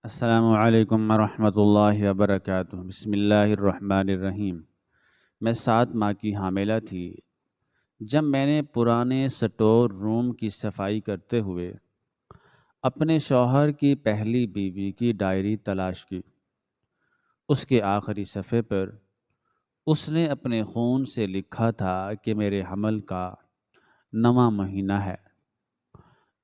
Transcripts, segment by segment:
السلام علیکم ورحمۃ اللہ وبرکاتہ۔ بسم اللہ الرحمن الرحیم۔ میں 7 ماہ کی حاملہ تھی جب میں نے پرانے سٹور روم کی صفائی کرتے ہوئے اپنے شوہر کی پہلی بیوی کی ڈائری تلاش کی۔ اس کے آخری صفحے پر اس نے اپنے خون سے لکھا تھا کہ میرے حمل کا 9واں مہینہ ہے،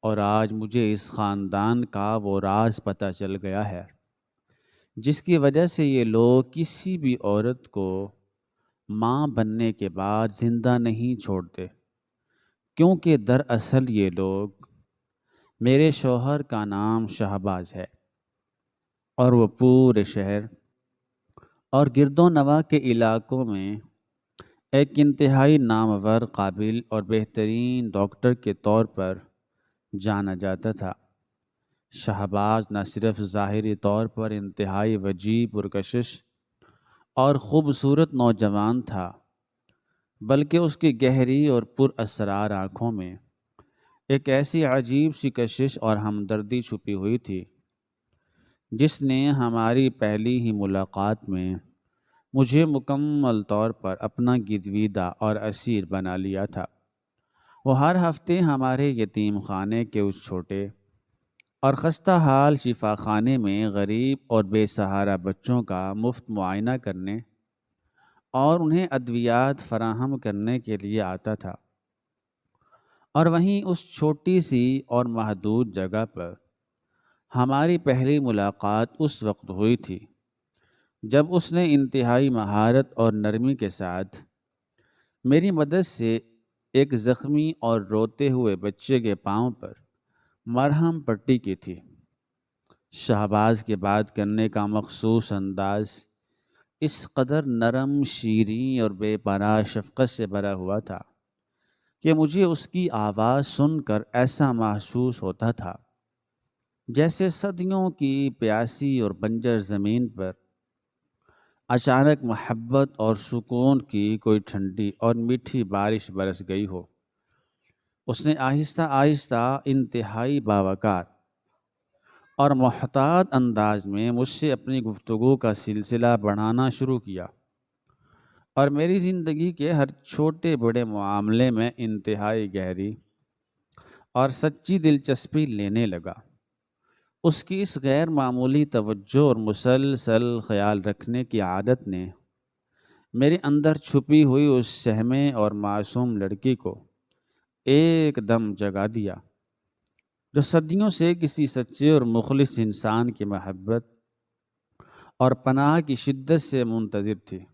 اور آج مجھے اس خاندان کا وہ راز پتہ چل گیا ہے جس کی وجہ سے یہ لوگ کسی بھی عورت کو ماں بننے کے بعد زندہ نہیں چھوڑتے، کیونکہ دراصل یہ لوگ، میرے شوہر کا نام شہباز ہے اور وہ پورے شہر اور گرد و نواح کے علاقوں میں ایک انتہائی نامور، قابل اور بہترین ڈاکٹر کے طور پر جانا جاتا تھا۔ شہباز نہ صرف ظاہری طور پر انتہائی وجیح، پرکشش اور خوبصورت نوجوان تھا، بلکہ اس کی گہری اور پر اسرار آنکھوں میں ایک ایسی عجیب سی کشش اور ہمدردی چھپی ہوئی تھی جس نے ہماری پہلی ہی ملاقات میں مجھے مکمل طور پر اپنا گرویدہ اور اسیر بنا لیا تھا۔ وہ ہر ہفتے ہمارے یتیم خانے کے اس چھوٹے اور خستہ حال شفا خانے میں غریب اور بے سہارا بچوں کا مفت معائنہ کرنے اور انہیں ادویات فراہم کرنے کے لیے آتا تھا، اور وہیں اس چھوٹی سی اور محدود جگہ پر ہماری پہلی ملاقات اس وقت ہوئی تھی جب اس نے انتہائی مہارت اور نرمی کے ساتھ میری مدد سے ایک زخمی اور روتے ہوئے بچے کے پاؤں پر مرہم پٹی کی تھی۔ شہباز کے بات کرنے کا مخصوص انداز اس قدر نرم، شیریں اور بے پناہ شفقت سے بھرا ہوا تھا کہ مجھے اس کی آواز سن کر ایسا محسوس ہوتا تھا جیسے صدیوں کی پیاسی اور بنجر زمین پر اچانک محبت اور سکون کی کوئی ٹھنڈی اور میٹھی بارش برس گئی ہو۔ اس نے آہستہ آہستہ، انتہائی باوقار اور محتاط انداز میں مجھ سے اپنی گفتگو کا سلسلہ بڑھانا شروع کیا، اور میری زندگی کے ہر چھوٹے بڑے معاملے میں انتہائی گہری اور سچی دلچسپی لینے لگا۔ اس کی اس غیر معمولی توجہ اور مسلسل خیال رکھنے کی عادت نے میرے اندر چھپی ہوئی اس سہمے اور معصوم لڑکی کو ایک دم جگا دیا جو صدیوں سے کسی سچے اور مخلص انسان کی محبت اور پناہ کی شدت سے منتظر تھی۔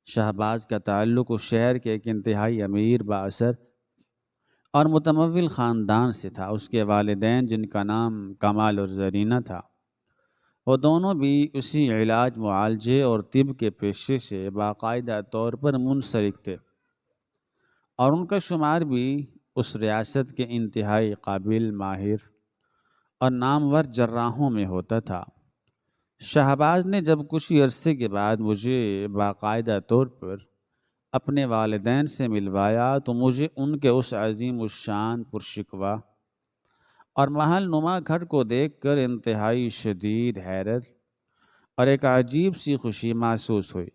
شہباز کا تعلق اس شہر کے ایک انتہائی امیر، بااثر اور متمول خاندان سے تھا۔ اس کے والدین، جن کا نام کمال اور زرینہ تھا، وہ دونوں بھی اسی علاج، معالجے اور طب کے پیشے سے باقاعدہ طور پر منسلک تھے، اور ان کا شمار بھی اس ریاست کے انتہائی قابل، ماہر اور نامور جراحوں میں ہوتا تھا۔ شہباز نے جب کچھ عرصے کے بعد مجھے باقاعدہ طور پر اپنے والدین سے ملوایا تو مجھے ان کے اس عظیم الشان، پرشکوہ اور محل نما گھر کو دیکھ کر انتہائی شدید حیرت اور ایک عجیب سی خوشی محسوس ہوئی،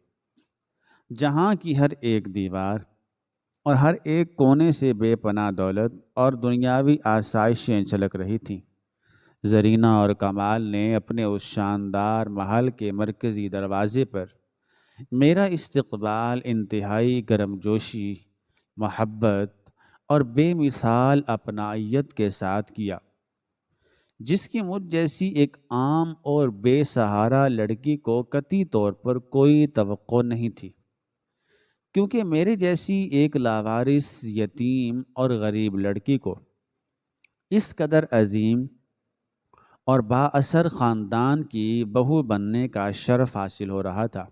جہاں کی ہر ایک دیوار اور ہر ایک کونے سے بے پناہ دولت اور دنیاوی آسائشیں جھلک رہی تھیں۔ زرینہ اور کمال نے اپنے اس شاندار محل کے مرکزی دروازے پر میرا استقبال انتہائی گرم جوشی، محبت اور بے مثال اپنائیت کے ساتھ کیا، جس کی مجھ جیسی ایک عام اور بے سہارا لڑکی کو قطعی طور پر کوئی توقع نہیں تھی، کیونکہ میرے جیسی ایک لاوارث، یتیم اور غریب لڑکی کو اس قدر عظیم اور با اثر خاندان کی بہو بننے کا شرف حاصل ہو رہا تھا۔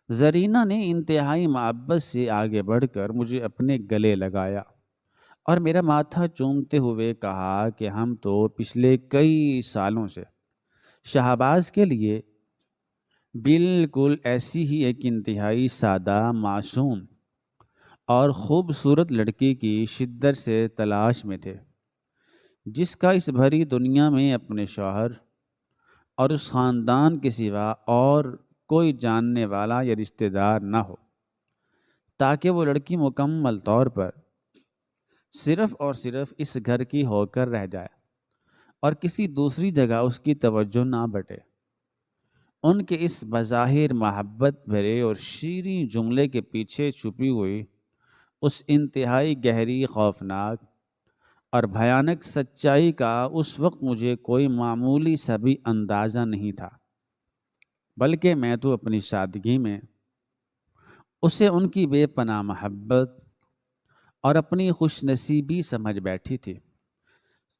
زرینہ نے انتہائی محبت سے آگے بڑھ کر مجھے اپنے گلے لگایا اور میرا ماتھا چومتے ہوئے کہا کہ ہم تو پچھلے کئی سالوں سے شہباز کے لیے بالکل ایسی ہی ایک انتہائی سادہ، معصوم اور خوبصورت لڑکی کی شدت سے تلاش میں تھے، جس کا اس بھری دنیا میں اپنے شوہر اور اس خاندان کے سوا اور کوئی جاننے والا یا رشتہ دار نہ ہو، تاکہ وہ لڑکی مکمل طور پر صرف اور صرف اس گھر کی ہو کر رہ جائے اور کسی دوسری جگہ اس کی توجہ نہ بٹے۔ ان کے اس بظاہر محبت بھرے اور شیریں جملے کے پیچھے چھپی ہوئی اس انتہائی گہری، خوفناک اور بھیانک سچائی کا اس وقت مجھے کوئی معمولی سا بھی اندازہ نہیں تھا، بلکہ میں تو اپنی سادگی میں اسے ان کی بے پناہ محبت اور اپنی خوش نصیبی سمجھ بیٹھی تھی۔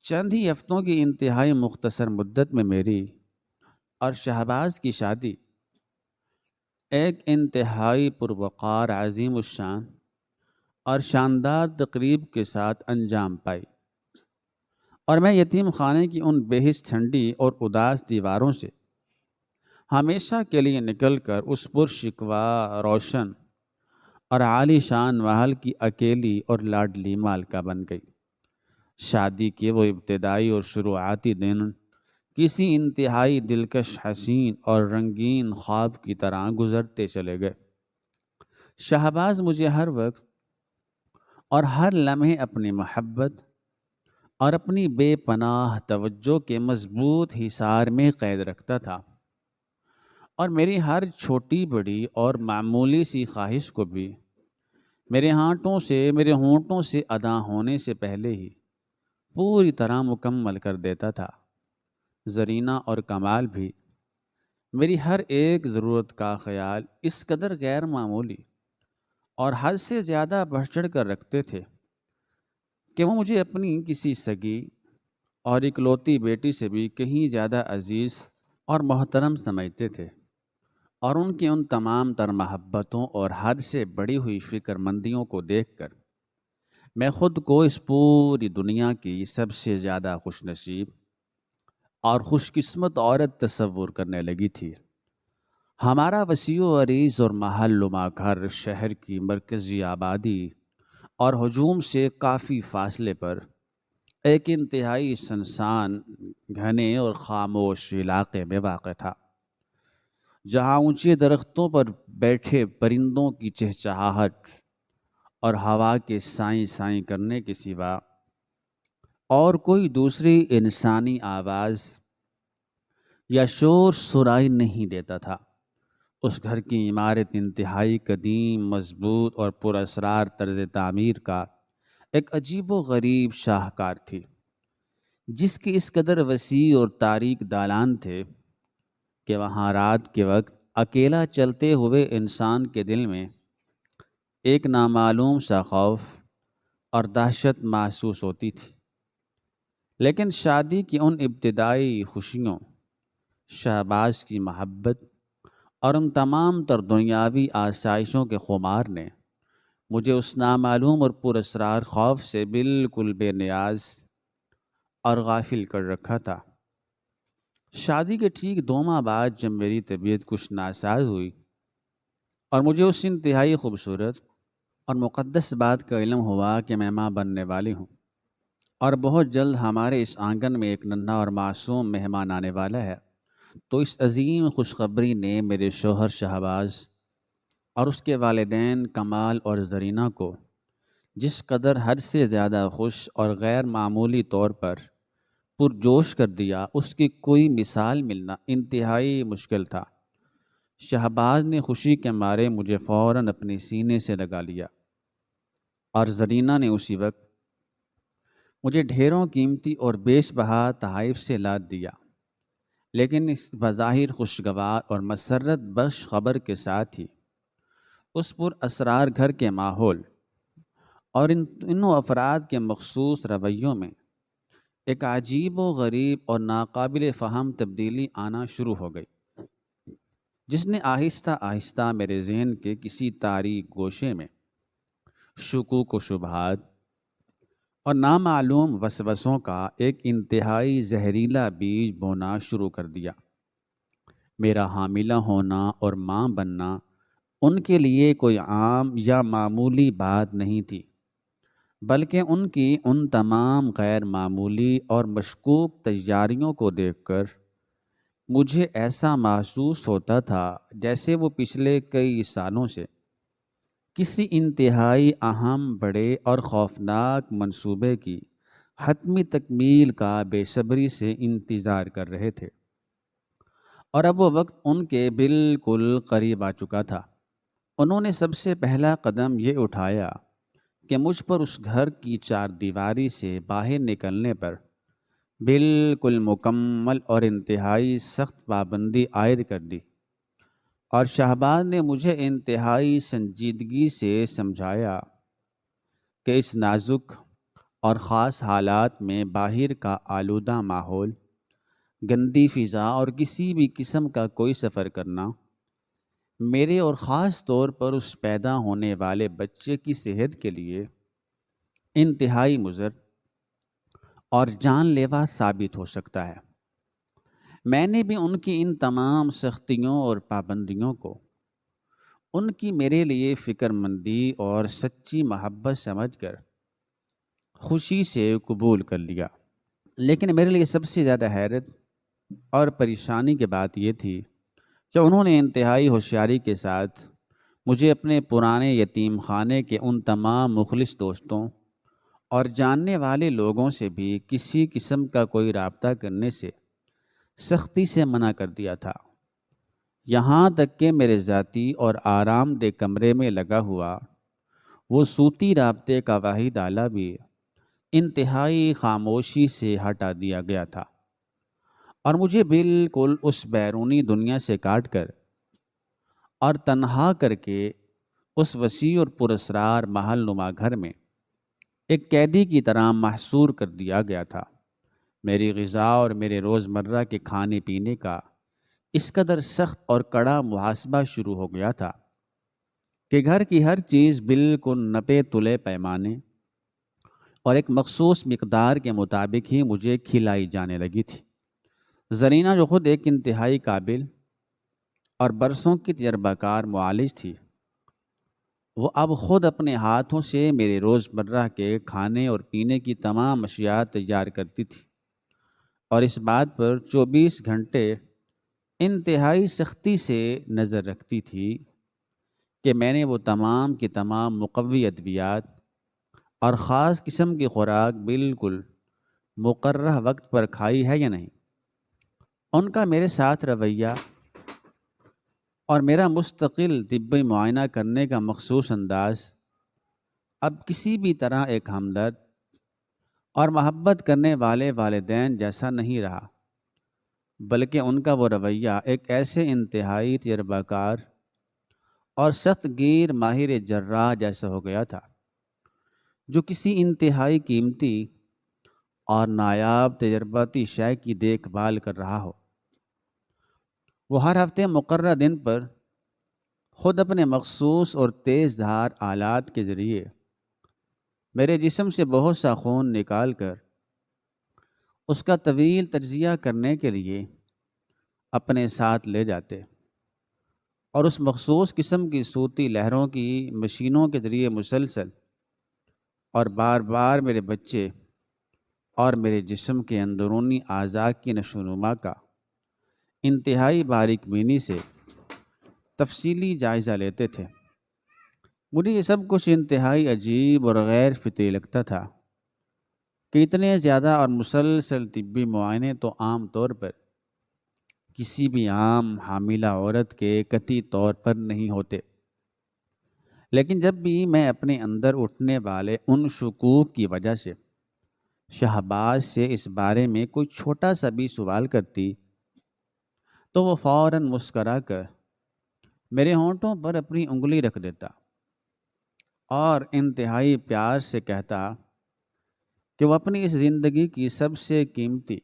چند ہی ہفتوں کی انتہائی مختصر مدت میں میری اور شہباز کی شادی ایک انتہائی پروقار، عظیم الشان اور شاندار تقریب کے ساتھ انجام پائی، اور میں یتیم خانے کی ان بے حس ٹھنڈی اور اداس دیواروں سے ہمیشہ کے لیے نکل کر اس پرشکوہ، روشن اور عالی شان محل کی اکیلی اور لاڈلی مالکہ بن گئی۔ شادی کے وہ ابتدائی اور شروعاتی دن کسی انتہائی دلکش، حسین اور رنگین خواب کی طرح گزرتے چلے گئے۔ شہباز مجھے ہر وقت اور ہر لمحے اپنی محبت اور اپنی بے پناہ توجہ کے مضبوط حصار میں قید رکھتا تھا، اور میری ہر چھوٹی بڑی اور معمولی سی خواہش کو بھی میرے ہونٹوں سے ادا ہونے سے پہلے ہی پوری طرح مکمل کر دیتا تھا۔ زرینہ اور کمال بھی میری ہر ایک ضرورت کا خیال اس قدر غیر معمولی اور حد سے زیادہ بڑھ چڑھ کر رکھتے تھے کہ وہ مجھے اپنی کسی سگی اور اکلوتی بیٹی سے بھی کہیں زیادہ عزیز اور محترم سمجھتے تھے، اور ان کی ان تمام تر محبتوں اور حد سے بڑی ہوئی فکر مندیوں کو دیکھ کر میں خود کو اس پوری دنیا کی سب سے زیادہ خوش نصیب اور خوش قسمت عورت تصور کرنے لگی تھی۔ ہمارا وسیع و عریض اور محل نما گھر شہر کی مرکزی آبادی اور ہجوم سے کافی فاصلے پر ایک انتہائی سنسان، گھنے اور خاموش علاقے میں واقع تھا، جہاں اونچے درختوں پر بیٹھے پرندوں کی چہچہاہٹ اور ہوا کے سائیں سائیں کرنے کے سوا اور کوئی دوسری انسانی آواز یا شور سنائی نہیں دیتا تھا۔ اس گھر کی عمارت انتہائی قدیم، مضبوط اور پراسرار طرز تعمیر کا ایک عجیب و غریب شاہکار تھی، جس کی اس قدر وسیع اور تاریک دالان تھے کہ وہاں رات کے وقت اکیلا چلتے ہوئے انسان کے دل میں ایک نامعلوم سا خوف اور دہشت محسوس ہوتی تھی۔ لیکن شادی کی ان ابتدائی خوشیوں، شہباز کی محبت اور ان تمام تر دنیاوی آسائشوں کے خمار نے مجھے اس نامعلوم اور پراسرار خوف سے بالکل بے نیاز اور غافل کر رکھا تھا۔ شادی کے ٹھیک 2 ماہ بعد جب میری طبیعت کچھ ناساز ہوئی اور مجھے اس انتہائی خوبصورت اور مقدس بات کا علم ہوا کہ میں ماں بننے والی ہوں، اور بہت جلد ہمارے اس آنگن میں ایک ننھا اور معصوم مہمان آنے والا ہے، تو اس عظیم خوشخبری نے میرے شوہر شہباز اور اس کے والدین کمال اور زرینہ کو جس قدر حد سے زیادہ خوش اور غیر معمولی طور پر پرجوش کر دیا، اس کی کوئی مثال ملنا انتہائی مشکل تھا۔ شہباز نے خوشی کے مارے مجھے فوراً اپنے سینے سے لگا لیا، اور زرینہ نے اسی وقت مجھے ڈھیروں قیمتی اور بیش بہا تحائف سے لاد دیا۔ لیکن اس بظاہر خوشگوار اور مسرت بخش خبر کے ساتھ ہی اس پر اسرار گھر کے ماحول اور انوں افراد کے مخصوص رویوں میں ایک عجیب و غریب اور ناقابل فہم تبدیلی آنا شروع ہو گئی، جس نے آہستہ آہستہ میرے ذہن کے کسی تاریک گوشے میں شکوک و شبہات اور نامعلوم وسوسوں کا ایک انتہائی زہریلا بیج بونا شروع کر دیا۔ میرا حاملہ ہونا اور ماں بننا ان کے لیے کوئی عام یا معمولی بات نہیں تھی، بلکہ ان کی ان تمام غیر معمولی اور مشکوک تیاریوں کو دیکھ کر مجھے ایسا محسوس ہوتا تھا جیسے وہ پچھلے کئی سالوں سے کسی انتہائی اہم، بڑے اور خوفناک منصوبے کی حتمی تکمیل کا بے صبری سے انتظار کر رہے تھے، اور اب وہ وقت ان کے بالکل قریب آ چکا تھا۔ انہوں نے سب سے پہلا قدم یہ اٹھایا کہ مجھ پر اس گھر کی چار دیواری سے باہر نکلنے پر بالکل مکمل اور انتہائی سخت پابندی عائد کر دی، اور شہباز نے مجھے انتہائی سنجیدگی سے سمجھایا کہ اس نازک اور خاص حالات میں باہر کا آلودہ ماحول، گندی فضا اور کسی بھی قسم کا کوئی سفر کرنا میرے اور خاص طور پر اس پیدا ہونے والے بچے کی صحت کے لیے انتہائی مضر اور جان لیوا ثابت ہو سکتا ہے۔ میں نے بھی ان کی ان تمام سختیوں اور پابندیوں کو ان کی میرے لیے فکر مندی اور سچی محبت سمجھ کر خوشی سے قبول کر لیا۔ لیکن میرے لیے سب سے زیادہ حیرت اور پریشانی کی بات یہ تھی کہ انہوں نے انتہائی ہوشیاری کے ساتھ مجھے اپنے پرانے یتیم خانے کے ان تمام مخلص دوستوں اور جاننے والے لوگوں سے بھی کسی قسم کا کوئی رابطہ کرنے سے سختی سے منع کر دیا تھا، یہاں تک کہ میرے ذاتی اور آرام دہ کمرے میں لگا ہوا وہ صوتی رابطے کا واحد آلہ بھی انتہائی خاموشی سے ہٹا دیا گیا تھا، اور مجھے بالکل اس بیرونی دنیا سے کاٹ کر اور تنہا کر کے اس وسیع اور پراسرار محل نما گھر میں ایک قیدی کی طرح محصور کر دیا گیا تھا۔ میری غذا اور میرے روزمرہ کے کھانے پینے کا اس قدر سخت اور کڑا محاسبہ شروع ہو گیا تھا کہ گھر کی ہر چیز بالکل نپے تلے پیمانے اور ایک مخصوص مقدار کے مطابق ہی مجھے کھلائی جانے لگی تھی۔ زرینہ، جو خود ایک انتہائی قابل اور برسوں کی تجربہ کار معالج تھی، وہ اب خود اپنے ہاتھوں سے میرے روزمرہ کے کھانے اور پینے کی تمام اشیاء تیار کرتی تھی، اور اس بات پر 24 گھنٹے انتہائی سختی سے نظر رکھتی تھی کہ میں نے وہ تمام کی تمام مقوی ادویات اور خاص قسم کی خوراک بالکل مقررہ وقت پر کھائی ہے یا نہیں۔ ان کا میرے ساتھ رویہ اور میرا مستقل طبی معائنہ کرنے کا مخصوص انداز اب کسی بھی طرح ایک ہمدرد اور محبت کرنے والے والدین جیسا نہیں رہا، بلکہ ان کا وہ رویہ ایک ایسے انتہائی تجربہ کار اور سخت گیر ماہر جراح جیسا ہو گیا تھا جو کسی انتہائی قیمتی اور نایاب تجرباتی شے کی دیکھ بھال کر رہا ہو۔ وہ ہر ہفتے مقررہ دن پر خود اپنے مخصوص اور تیز دھار آلات کے ذریعے میرے جسم سے بہت سا خون نکال کر اس کا طویل تجزیہ کرنے کے لیے اپنے ساتھ لے جاتے، اور اس مخصوص قسم کی صوتی لہروں کی مشینوں کے ذریعے مسلسل اور بار بار میرے بچے اور میرے جسم کے اندرونی اعضاء کی نشو و نما کا انتہائی باریک بینی سے تفصیلی جائزہ لیتے تھے۔ مجھے یہ سب کچھ انتہائی عجیب اور غیر فطری لگتا تھا کہ اتنے زیادہ اور مسلسل طبی معائنے تو عام طور پر کسی بھی عام حاملہ عورت کے قطعی طور پر نہیں ہوتے، لیکن جب بھی میں اپنے اندر اٹھنے والے ان شکوک کی وجہ سے شہباز سے اس بارے میں کوئی چھوٹا سا بھی سوال کرتی تو وہ فوراً مسکرا کر میرے ہونٹوں پر اپنی انگلی رکھ دیتا اور انتہائی پیار سے کہتا کہ وہ اپنی اس زندگی کی سب سے قیمتی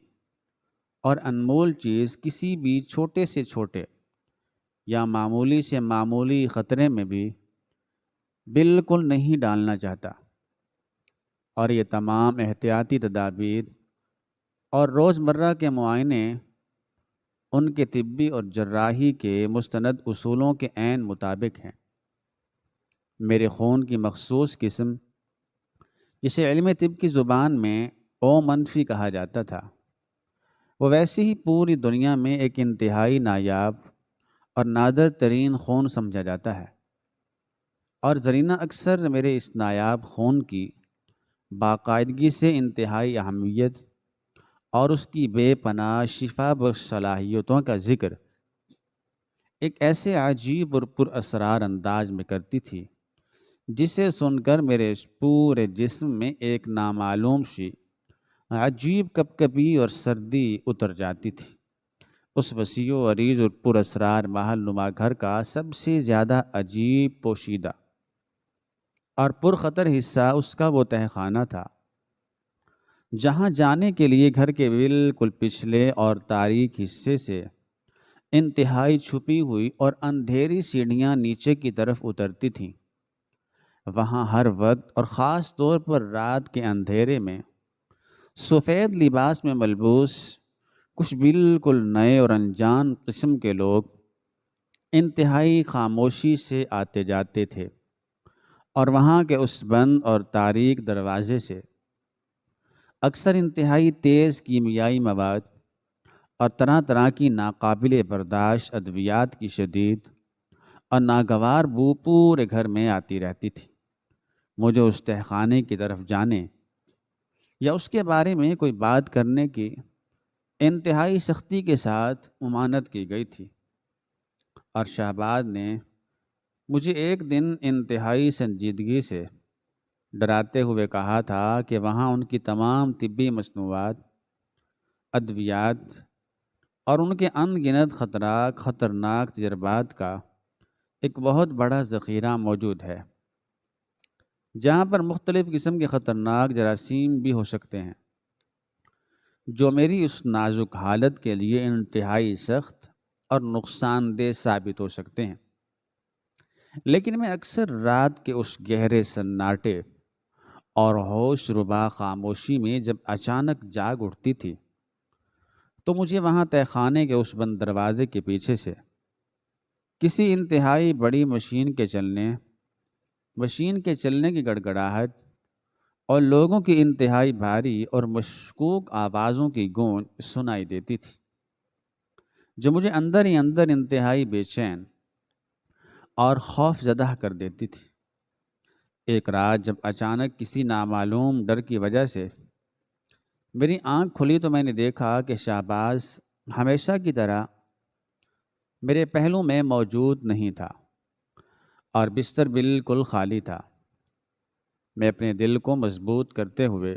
اور انمول چیز کسی بھی چھوٹے سے چھوٹے یا معمولی سے معمولی خطرے میں بھی بالکل نہیں ڈالنا چاہتا، اور یہ تمام احتیاطی تدابیر اور روزمرہ کے معائنے ان کے طبی اور جراحی کے مستند اصولوں کے عین مطابق ہیں۔ میرے خون کی مخصوص قسم، جسے علم طب کی زبان میں او منفی کہا جاتا تھا، وہ ویسے ہی پوری دنیا میں ایک انتہائی نایاب اور نادر ترین خون سمجھا جاتا ہے، اور زرینہ اکثر میرے اس نایاب خون کی باقاعدگی سے انتہائی اہمیت اور اس کی بے پناہ شفا بخش صلاحیتوں کا ذکر ایک ایسے عجیب اور پر اسرار انداز میں کرتی تھی، جسے سن کر میرے پورے جسم میں ایک نامعلوم سی عجیب کپکپی اور سردی اتر جاتی تھی۔ اس وسیع و عریض اور پر اسرار محل نما گھر کا سب سے زیادہ عجیب، پوشیدہ اور پرخطر حصہ اس کا وہ تہہ خانہ تھا، جہاں جانے کے لیے گھر کے بالکل پچھلے اور تاریک حصے سے انتہائی چھپی ہوئی اور اندھیری سیڑھیاں نیچے کی طرف اترتی تھیں۔ وہاں ہر وقت اور خاص طور پر رات کے اندھیرے میں سفید لباس میں ملبوس کچھ بالکل نئے اور انجان قسم کے لوگ انتہائی خاموشی سے آتے جاتے تھے، اور وہاں کے اس بند اور تاریک دروازے سے اکثر انتہائی تیز کیمیائی مواد اور طرح طرح کی ناقابل برداشت ادویات کی شدید اور ناگوار بو پورے گھر میں آتی رہتی تھی۔ مجھے اس تہخانے کی طرف جانے یا اس کے بارے میں کوئی بات کرنے کی انتہائی سختی کے ساتھ ممانعت کی گئی تھی، اور شہباز نے مجھے ایک دن انتہائی سنجیدگی سے ڈراتے ہوئے کہا تھا کہ وہاں ان کی تمام طبی مصنوعات، ادویات اور ان کے ان گنت خطرناک تجربات کا ایک بہت بڑا ذخیرہ موجود ہے، جہاں پر مختلف قسم کے خطرناک جراثیم بھی ہو سکتے ہیں، جو میری اس نازک حالت کے لیے انتہائی سخت اور نقصان دہ ثابت ہو سکتے ہیں۔ لیکن میں اکثر رات کے اس گہرے سناٹے اور ہوش ربا خاموشی میں جب اچانک جاگ اٹھتی تھی، تو مجھے وہاں تہہ خانے کے اس بند دروازے کے پیچھے سے کسی انتہائی بڑی مشین کے چلنے کی گڑگڑاہٹ اور لوگوں کی انتہائی بھاری اور مشکوک آوازوں کی گونج سنائی دیتی تھی، جو مجھے اندر ہی اندر انتہائی بے چین اور خوف زدہ کر دیتی تھی۔ ایک رات جب اچانک کسی نامعلوم ڈر کی وجہ سے میری آنکھ کھلی، تو میں نے دیکھا کہ شہباز ہمیشہ کی طرح میرے پہلو میں موجود نہیں تھا، اور بستر بالکل خالی تھا۔ میں اپنے دل کو مضبوط کرتے ہوئے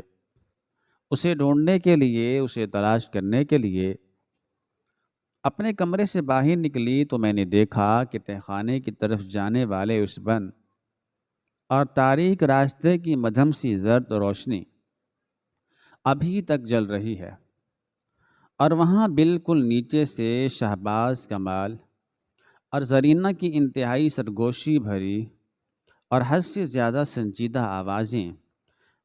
اسے ڈھونڈنے کے لیے، اسے تلاش کرنے کے لیے اپنے کمرے سے باہر نکلی، تو میں نے دیکھا کہ تہہ خانے کی طرف جانے والے اس بند اور تاریک راستے کی مدھم سی زرد روشنی ابھی تک جل رہی ہے، اور وہاں بالکل نیچے سے شہباز کمال اور زرینہ کی انتہائی سرگوشی بھری اور حد سے زیادہ سنجیدہ آوازیں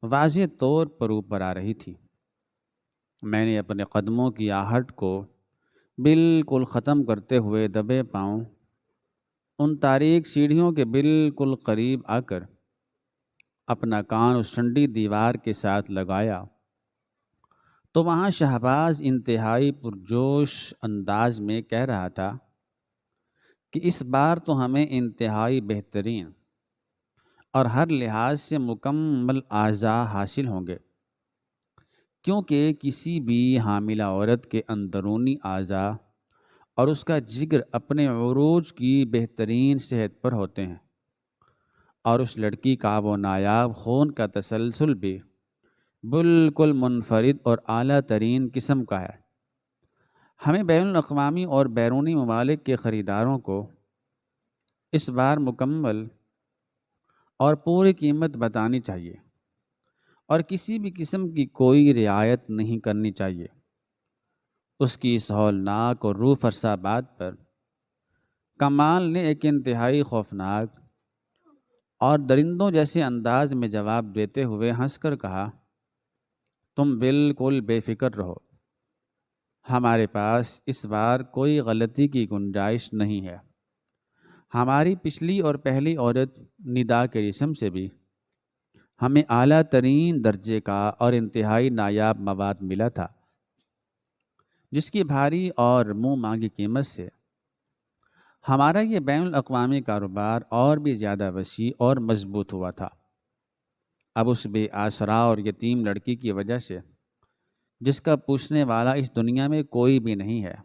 واضح طور پر اوپر آ رہی تھی۔ میں نے اپنے قدموں کی آہٹ کو بالکل ختم کرتے ہوئے دبے پاؤں ان تاریک سیڑھیوں کے بالکل قریب آ کر اپنا کان اس ٹھنڈی دیوار کے ساتھ لگایا، تو وہاں شہباز انتہائی پرجوش انداز میں کہہ رہا تھا کہ اس بار تو ہمیں انتہائی بہترین اور ہر لحاظ سے مکمل اعضاء حاصل ہوں گے، کیونکہ کسی بھی حاملہ عورت کے اندرونی اعضاء اور اس کا جگر اپنے عروج کی بہترین صحت پر ہوتے ہیں، اور اس لڑکی کا وہ نایاب خون کا تسلسل بھی بالکل منفرد اور اعلیٰ ترین قسم کا ہے۔ ہمیں بین الاقوامی اور بیرونی ممالک کے خریداروں کو اس بار مکمل اور پوری قیمت بتانی چاہیے، اور کسی بھی قسم کی کوئی رعایت نہیں کرنی چاہیے۔ اس کی اس ہولناک اور روح فرسا بات پر کمال نے ایک انتہائی خوفناک اور درندوں جیسے انداز میں جواب دیتے ہوئے ہنس کر کہا، تم بالکل بے فکر رہو، ہمارے پاس اس بار کوئی غلطی کی گنجائش نہیں ہے۔ ہماری پچھلی اور پہلی عورت ندا کے رسم سے بھی ہمیں اعلیٰ ترین درجے کا اور انتہائی نایاب مواد ملا تھا۔ جس کی بھاری اور منہ مانگی قیمت سے ہمارا یہ بین الاقوامی کاروبار اور بھی زیادہ وسیع اور مضبوط ہوا تھا۔ اب اس بے آسرا اور یتیم لڑکی کی وجہ سے، جس کا پوچھنے والا اس دنیا میں کوئی بھی نہیں ہے،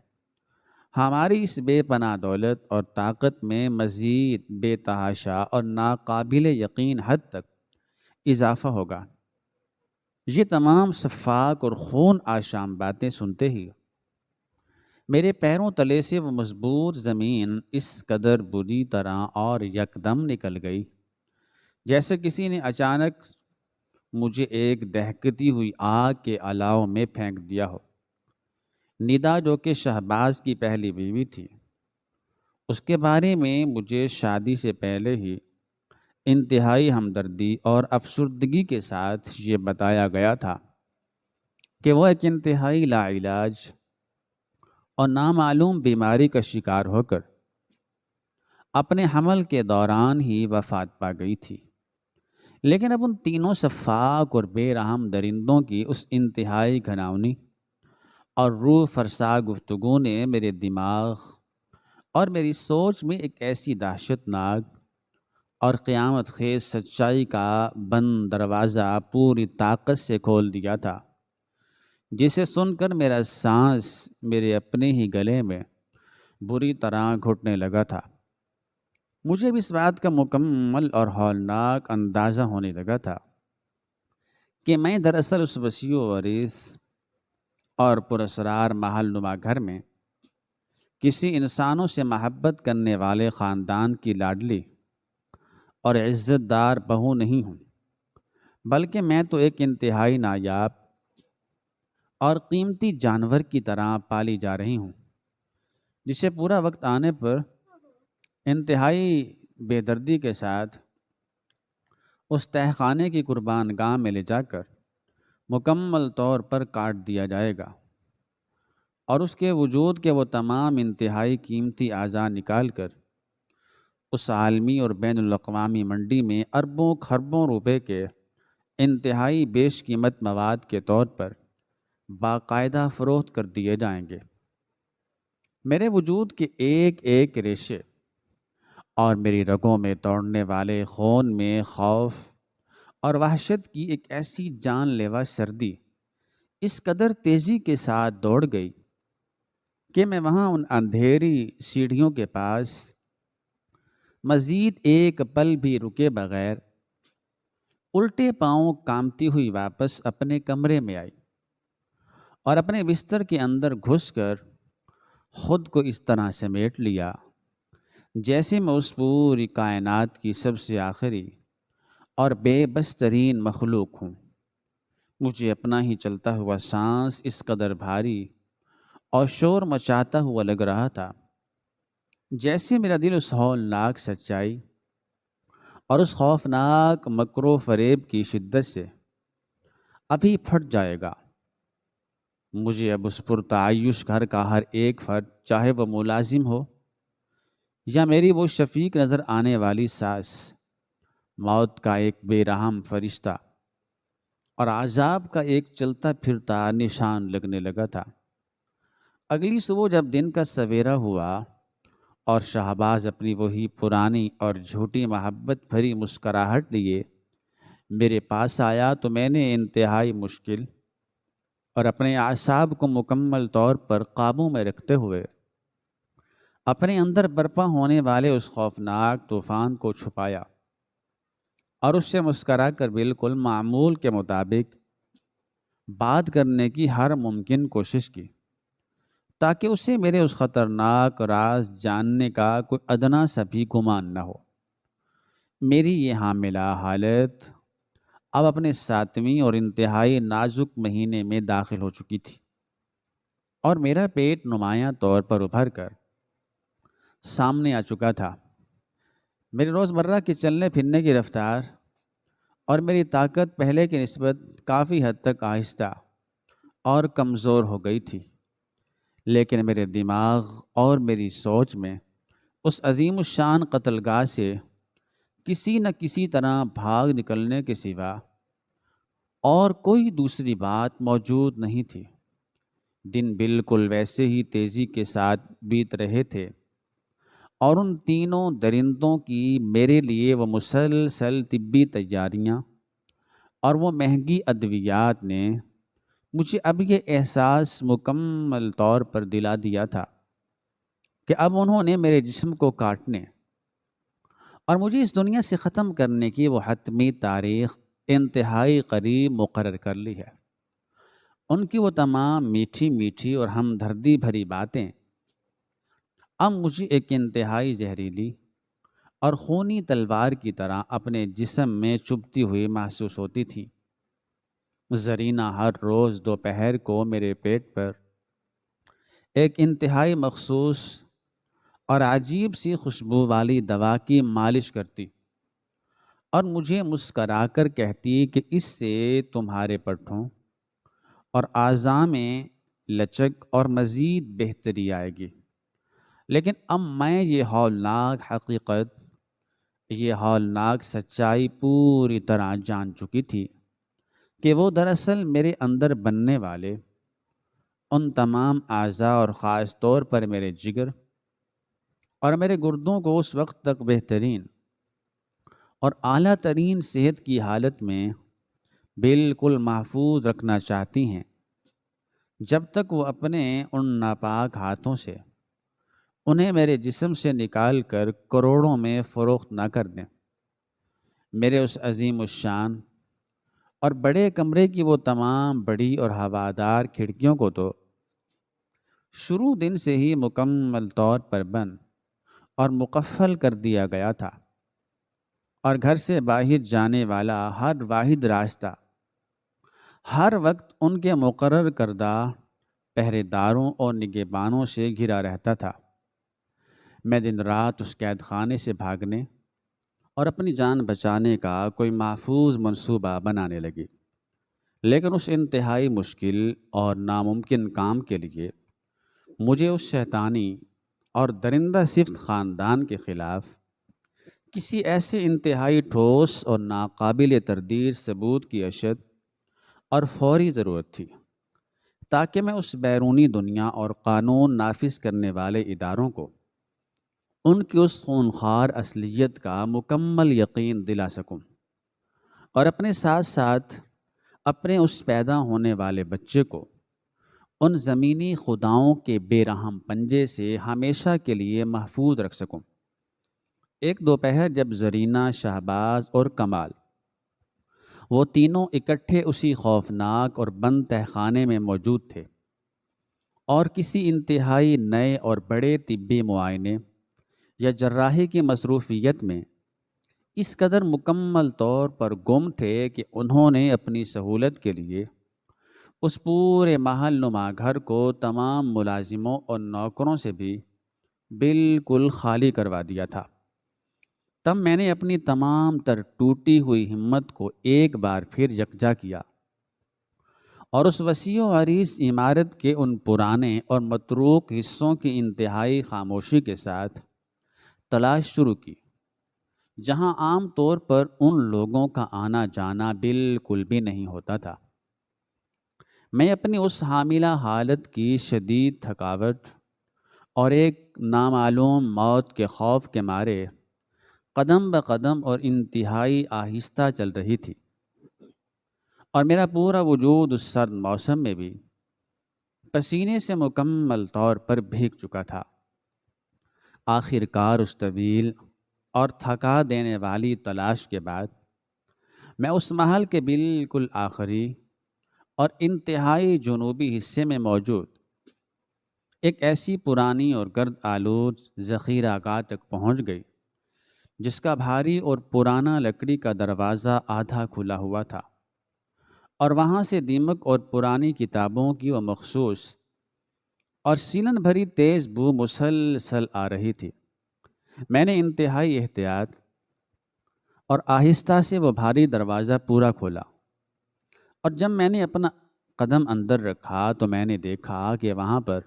ہماری اس بے پناہ دولت اور طاقت میں مزید بے تحاشا اور ناقابل یقین حد تک اضافہ ہوگا۔ یہ تمام شفاق اور خون آشام باتیں سنتے ہی میرے پیروں تلے سے وہ مضبوط زمین اس قدر بری طرح اور یکدم نکل گئی، جیسے کسی نے اچانک مجھے ایک دہکتی ہوئی آگ کے الاؤ میں پھینک دیا ہو۔ ندا، جو کہ شہباز کی پہلی بیوی تھی، اس کے بارے میں مجھے شادی سے پہلے ہی انتہائی ہمدردی اور افسردگی کے ساتھ یہ بتایا گیا تھا کہ وہ ایک انتہائی لاعلاج اور نامعلوم بیماری کا شکار ہو کر اپنے حمل کے دوران ہی وفات پا گئی تھی۔ لیکن اب ان تینوں شفاق اور بے رحم درندوں کی اس انتہائی گھناؤنی اور روح فرسا گفتگو نے میرے دماغ اور میری سوچ میں ایک ایسی دہشت ناک اور قیامت خیز سچائی کا بند دروازہ پوری طاقت سے کھول دیا تھا، جسے سن کر میرا سانس میرے اپنے ہی گلے میں بری طرح گھٹنے لگا تھا۔ مجھے بھی اس بات کا مکمل اور ہولناک اندازہ ہونے لگا تھا کہ میں دراصل اس وسیع و عریض اور پراسرار محل نما گھر میں کسی انسانوں سے محبت کرنے والے خاندان کی لاڈلی اور عزت دار بہو نہیں ہوں، بلکہ میں تو ایک انتہائی نایاب اور قیمتی جانور کی طرح پالی جا رہی ہوں، جسے پورا وقت آنے پر انتہائی بے دردی کے ساتھ اس تہہ خانے کی قربان گاہ میں لے جا کر مکمل طور پر کاٹ دیا جائے گا، اور اس کے وجود کے وہ تمام انتہائی قیمتی اعضاء نکال کر اس عالمی اور بین الاقوامی منڈی میں اربوں خربوں روپے کے انتہائی بیش قیمت مواد کے طور پر باقاعدہ فروخت کر دیے جائیں گے۔ میرے وجود کے ایک ایک ریشے اور میری رگوں میں دوڑنے والے خون میں خوف اور وحشت کی ایک ایسی جان لیوا سردی اس قدر تیزی کے ساتھ دوڑ گئی کہ میں وہاں ان اندھیری سیڑھیوں کے پاس مزید ایک پل بھی رکے بغیر الٹے پاؤں کامتی ہوئی واپس اپنے کمرے میں آئی، اور اپنے بستر کے اندر گھس کر خود کو اس طرح سمیٹ لیا جیسے میں اس پوری کائنات کی سب سے آخری اور بے بس ترین مخلوق ہوں۔ مجھے اپنا ہی چلتا ہوا سانس اس قدر بھاری اور شور مچاتا ہوا لگ رہا تھا جیسے میرا دل اس ہولناک سچائی اور اس خوفناک مکر و فریب کی شدت سے ابھی پھٹ جائے گا۔ مجھے اب اس پرتعیش گھر کا ہر ایک فرد، چاہے وہ ملازم ہو یا میری وہ شفیق نظر آنے والی ساس، موت کا ایک بے رحم فرشتہ اور عذاب کا ایک چلتا پھرتا نشان لگنے لگا تھا۔ اگلی صبح جب دن کا سویرا ہوا اور شہباز اپنی وہی پرانی اور جھوٹی محبت بھری مسکراہٹ لیے میرے پاس آیا تو میں نے انتہائی مشکل اور اپنے اعصاب کو مکمل طور پر قابو میں رکھتے ہوئے اپنے اندر برپا ہونے والے اس خوفناک طوفان کو چھپایا اور اس سے مسکرا کر بالکل معمول کے مطابق بات کرنے کی ہر ممکن کوشش کی، تاکہ اسے میرے اس خطرناک راز جاننے کا کوئی ادنا سا بھی گمان نہ ہو۔ میری یہ حاملہ حالت اب اپنے 7ویں اور انتہائی نازک مہینے میں داخل ہو چکی تھی، اور میرا پیٹ نمایاں طور پر ابھر کر سامنے آ چکا تھا۔ میرے روزمرہ کے چلنے پھرنے کی رفتار اور میری طاقت پہلے کی نسبت کافی حد تک آہستہ اور کمزور ہو گئی تھی، لیکن میرے دماغ اور میری سوچ میں اس عظیم الشان قتل گاہ سے کسی نہ کسی طرح بھاگ نکلنے کے سوا اور کوئی دوسری بات موجود نہیں تھی دن بالکل ویسے ہی تیزی کے ساتھ بیت رہے تھے، اور ان تینوں درندوں کی میرے لیے وہ مسلسل طبی تیاریاں اور وہ مہنگی ادویات نے مجھے اب یہ احساس مکمل طور پر دلا دیا تھا کہ اب انہوں نے میرے جسم کو کاٹنے اور مجھے اس دنیا سے ختم کرنے کی وہ حتمی تاریخ انتہائی قریب مقرر کر لی ہے۔ ان کی وہ تمام میٹھی میٹھی اور ہمدردی بھری باتیں اب مجھے ایک انتہائی زہریلی اور خونی تلوار کی طرح اپنے جسم میں چبھتی ہوئی محسوس ہوتی تھی۔ زرینہ ہر روز دوپہر کو میرے پیٹ پر ایک انتہائی مخصوص اور عجیب سی خوشبو والی دوا کی مالش کرتی اور مجھے مسکرا کر کہتی کہ اس سے تمہارے پٹھوں اور اعضاء میں لچک اور مزید بہتری آئے گی۔ لیکن اب میں یہ ہولناک حقیقت، یہ ہولناک سچائی پوری طرح جان چکی تھی کہ وہ دراصل میرے اندر بننے والے ان تمام اعضاء اور خاص طور پر میرے جگر اور میرے گردوں کو اس وقت تک بہترین اور اعلیٰ ترین صحت کی حالت میں بالکل محفوظ رکھنا چاہتی ہیں، جب تک وہ اپنے ان ناپاک ہاتھوں سے انہیں میرے جسم سے نکال کر کروڑوں میں فروخت نہ کر دیں۔ میرے اس عظیم الشان اور بڑے کمرے کی وہ تمام بڑی اور ہوادار کھڑکیوں کو تو شروع دن سے ہی مکمل طور پر بند اور مقفل کر دیا گیا تھا، اور گھر سے باہر جانے والا ہر واحد راستہ ہر وقت ان کے مقرر کردہ پہرے داروں اور نگہبانوں سے گھرا رہتا تھا۔ میں دن رات اس قید خانے سے بھاگنے اور اپنی جان بچانے کا کوئی محفوظ منصوبہ بنانے لگی، لیکن اس انتہائی مشکل اور ناممکن کام کے لیے مجھے اس شیطانی اور درندہ صفت خاندان کے خلاف کسی ایسے انتہائی ٹھوس اور ناقابل تردید ثبوت کی اشد اور فوری ضرورت تھی، تاکہ میں اس بیرونی دنیا اور قانون نافذ کرنے والے اداروں کو ان کی اس خونخوار اصلیت کا مکمل یقین دلا سکوں، اور اپنے ساتھ ساتھ اپنے اس پیدا ہونے والے بچے کو ان زمینی خداؤں کے بے رحم پنجے سے ہمیشہ کے لیے محفوظ رکھ سکوں۔ ایک دوپہر جب زرینہ، شہباز اور کمال وہ تینوں اکٹھے اسی خوفناک اور بند تہخانے میں موجود تھے، اور کسی انتہائی نئے اور بڑے طبی معائنے یا جراحی کی مصروفیت میں اس قدر مکمل طور پر گم تھے کہ انہوں نے اپنی سہولت کے لیے اس پورے محل نما گھر کو تمام ملازموں اور نوکروں سے بھی بالکل خالی کروا دیا تھا۔ تب میں نے اپنی تمام تر ٹوٹی ہوئی ہمت کو ایک بار پھر یکجا کیا اور اس وسیع و عریض عمارت کے ان پرانے اور متروک حصوں کی انتہائی خاموشی کے ساتھ تلاش شروع کی، جہاں عام طور پر ان لوگوں کا آنا جانا بالکل بھی نہیں ہوتا تھا۔ میں اپنی اس حاملہ حالت کی شدید تھکاوٹ اور ایک نامعلوم موت کے خوف کے مارے قدم بقدم اور انتہائی آہستہ چل رہی تھی، اور میرا پورا وجود اس سرد موسم میں بھی پسینے سے مکمل طور پر بھیگ چکا تھا۔ آخر کار اس طویل اور تھکا دینے والی تلاش کے بعد میں اس محل کے بالکل آخری اور انتہائی جنوبی حصے میں موجود ایک ایسی پرانی اور گرد آلود ذخیرہ گاہ تک پہنچ گئی جس کا بھاری اور پرانا لکڑی کا دروازہ آدھا کھلا ہوا تھا، اور وہاں سے دیمک اور پرانی کتابوں کی وہ مخصوص اور سیلن بھری تیز بو مسلسل آ رہی تھی۔ میں نے انتہائی احتیاط اور آہستہ سے وہ بھاری دروازہ پورا کھولا، اور جب میں نے اپنا قدم اندر رکھا تو میں نے دیکھا کہ وہاں پر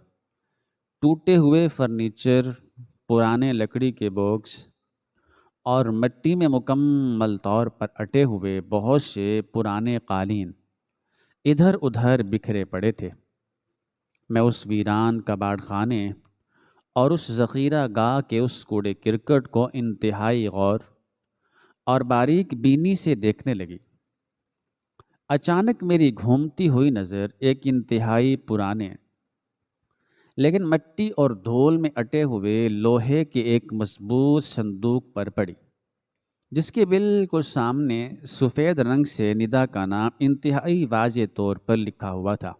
ٹوٹے ہوئے فرنیچر، پرانے لکڑی کے باکس اور مٹی میں مکمل طور پر اٹے ہوئے بہت سے پرانے قالین ادھر ادھر بکھرے پڑے تھے۔ میں اس ویران کباڑ خانے اور اس ذخیرہ گاہ کے اس کوڑے کرکٹ کو انتہائی غور اور باریک بینی سے دیکھنے لگی۔ اچانک میری گھومتی ہوئی نظر ایک انتہائی پرانے لیکن مٹی اور دھول میں اٹے ہوئے لوہے کے ایک مضبوط صندوق پر پڑی، جس کے بالکل سامنے سفید رنگ سے ندا کا نام انتہائی واضح طور پر لکھا ہوا تھا۔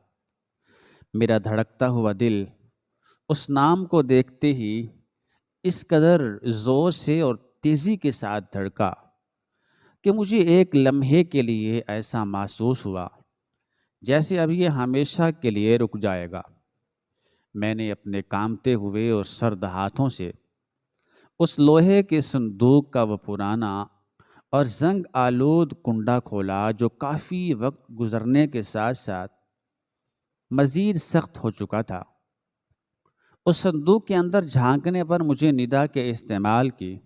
میرا دھڑکتا ہوا دل اس نام کو دیکھتے ہی اس قدر زور سے اور تیزی کے ساتھ دھڑکا کہ مجھے ایک لمحے کے لیے ایسا محسوس ہوا جیسے اب یہ ہمیشہ کے لیے رک جائے گا۔ میں نے اپنے کامتے ہوئے اور سرد ہاتھوں سے اس لوہے کے صندوق کا وہ پرانا اور زنگ آلود کنڈا کھولا جو کافی وقت گزرنے کے ساتھ ساتھ مزید سخت ہو چکا تھا۔ اس صندوق کے اندر جھانکنے پر مجھے ندا کے استعمال کی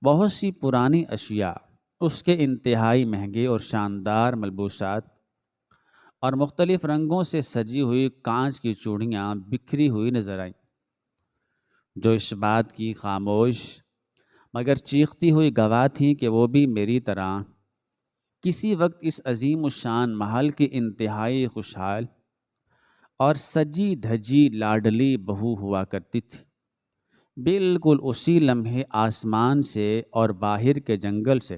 بہت سی پرانی اشیاء، اس کے انتہائی مہنگے اور شاندار ملبوسات اور مختلف رنگوں سے سجی ہوئی کانچ کی چوڑیاں بکھری ہوئی نظر آئیں، جو اس بات کی خاموش مگر چیختی ہوئی گواہ تھیں کہ وہ بھی میری طرح کسی وقت اس عظیم الشان محل کی انتہائی خوشحال اور سجی دھجی لاڈلی بہو ہوا کرتی تھی۔ بالکل اسی لمحے آسمان سے اور باہر کے جنگل سے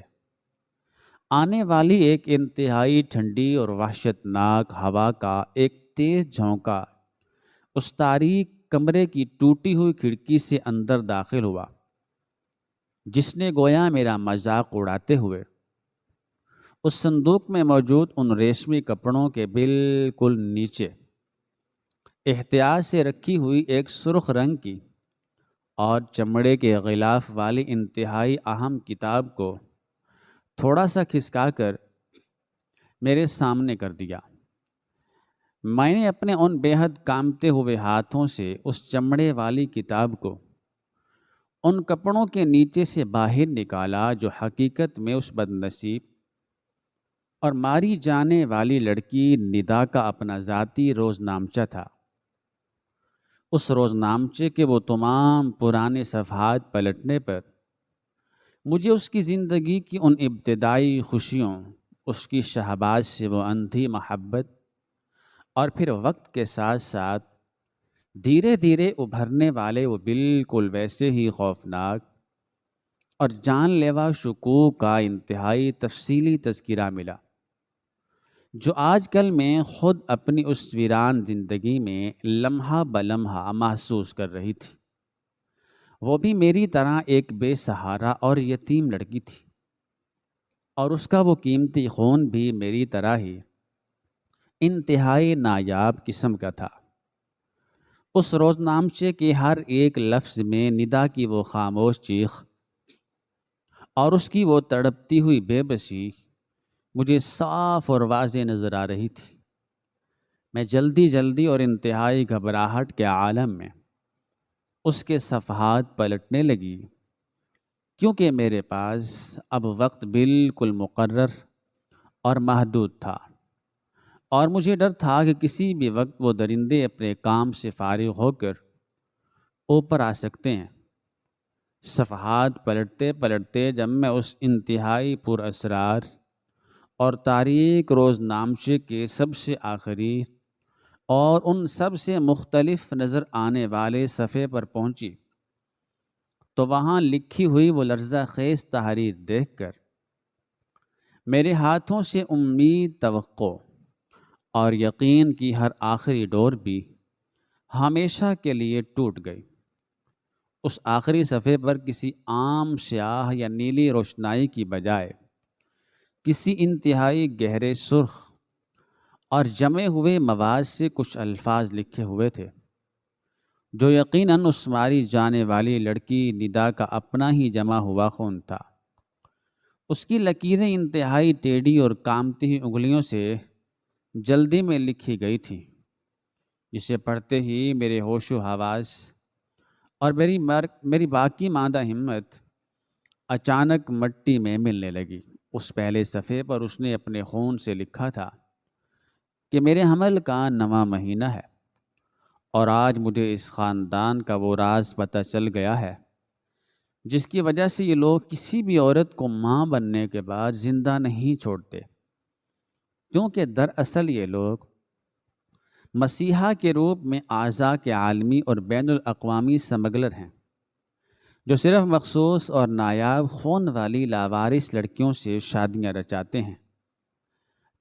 آنے والی ایک انتہائی ٹھنڈی اور وحشت ناک ہوا کا ایک تیز جھونکا اس تاریک کمرے کی ٹوٹی ہوئی کھڑکی سے اندر داخل ہوا، جس نے گویا میرا مذاق اڑاتے ہوئے اس صندوق میں موجود ان ریشمی کپڑوں کے بالکل نیچے احتیاط سے رکھی ہوئی ایک سرخ رنگ کی اور چمڑے کے غلاف والی انتہائی اہم کتاب کو تھوڑا سا کھسکا کر میرے سامنے کر دیا۔ میں نے اپنے ان بے حد کامتے ہوئے ہاتھوں سے اس چمڑے والی کتاب کو ان کپڑوں کے نیچے سے باہر نکالا جو حقیقت میں اس بد نصیب اور ماری جانے والی لڑکی ندا کا اپنا ذاتی روز نامچہ تھا۔ اس روز نامچے کے وہ تمام پرانے صفحات پلٹنے پر مجھے اس کی زندگی کی ان ابتدائی خوشیوں، اس کی شہباز سے وہ اندھی محبت اور پھر وقت کے ساتھ ساتھ دھیرے دھیرے ابھرنے والے وہ بالکل ویسے ہی خوفناک اور جان لیوا شکوک کا انتہائی تفصیلی تذکرہ ملا، جو آج کل میں خود اپنی اس ویران زندگی میں لمحہ بلمحہ محسوس کر رہی تھی۔ وہ بھی میری طرح ایک بے سہارا اور یتیم لڑکی تھی، اور اس کا وہ قیمتی خون بھی میری طرح ہی انتہائی نایاب قسم کا تھا۔ اس روز نامچے کے ہر ایک لفظ میں ندا کی وہ خاموش چیخ اور اس کی وہ تڑپتی ہوئی بے بسی مجھے صاف اور واضح نظر آ رہی تھی۔ میں جلدی جلدی اور انتہائی گھبراہٹ کے عالم میں اس کے صفحات پلٹنے لگی، کیونکہ میرے پاس اب وقت بالکل مقرر اور محدود تھا، اور مجھے ڈر تھا کہ کسی بھی وقت وہ درندے اپنے کام سے فارغ ہو کر اوپر آ سکتے ہیں۔ صفحات پلٹتے پلٹتے جب میں اس انتہائی پر اسرار اور تاریک روز نامچے کے سب سے آخری اور ان سب سے مختلف نظر آنے والے صفحے پر پہنچی، تو وہاں لکھی ہوئی وہ لرزہ خیز تحریر دیکھ کر میرے ہاتھوں سے امید، توقع اور یقین کی ہر آخری ڈور بھی ہمیشہ کے لیے ٹوٹ گئی۔ اس آخری صفحے پر کسی عام سیاہ یا نیلی روشنائی کی بجائے کسی انتہائی گہرے سرخ اور جمے ہوئے مواد سے کچھ الفاظ لکھے ہوئے تھے، جو یقیناً اس ماری جانے والی لڑکی ندا کا اپنا ہی جمع ہوا خون تھا۔ اس کی لکیریں انتہائی ٹیڑھی اور کامتی ہوئی انگلیوں سے جلدی میں لکھی گئی تھی، جسے پڑھتے ہی میرے ہوش و حواس اور میری باقی ماندہ ہمت اچانک مٹی میں ملنے لگی۔ اس پہلے صفحے پر اس نے اپنے خون سے لکھا تھا کہ میرے حمل کا 9واں مہینہ ہے اور آج مجھے اس خاندان کا وہ راز پتہ چل گیا ہے جس کی وجہ سے یہ لوگ کسی بھی عورت کو ماں بننے کے بعد زندہ نہیں چھوڑتے، کیونکہ دراصل یہ لوگ مسیحا کے روپ میں اعضاء کے عالمی اور بین الاقوامی سمگلر ہیں، جو صرف مخصوص اور نایاب خون والی لاوارث لڑکیوں سے شادیاں رچاتے ہیں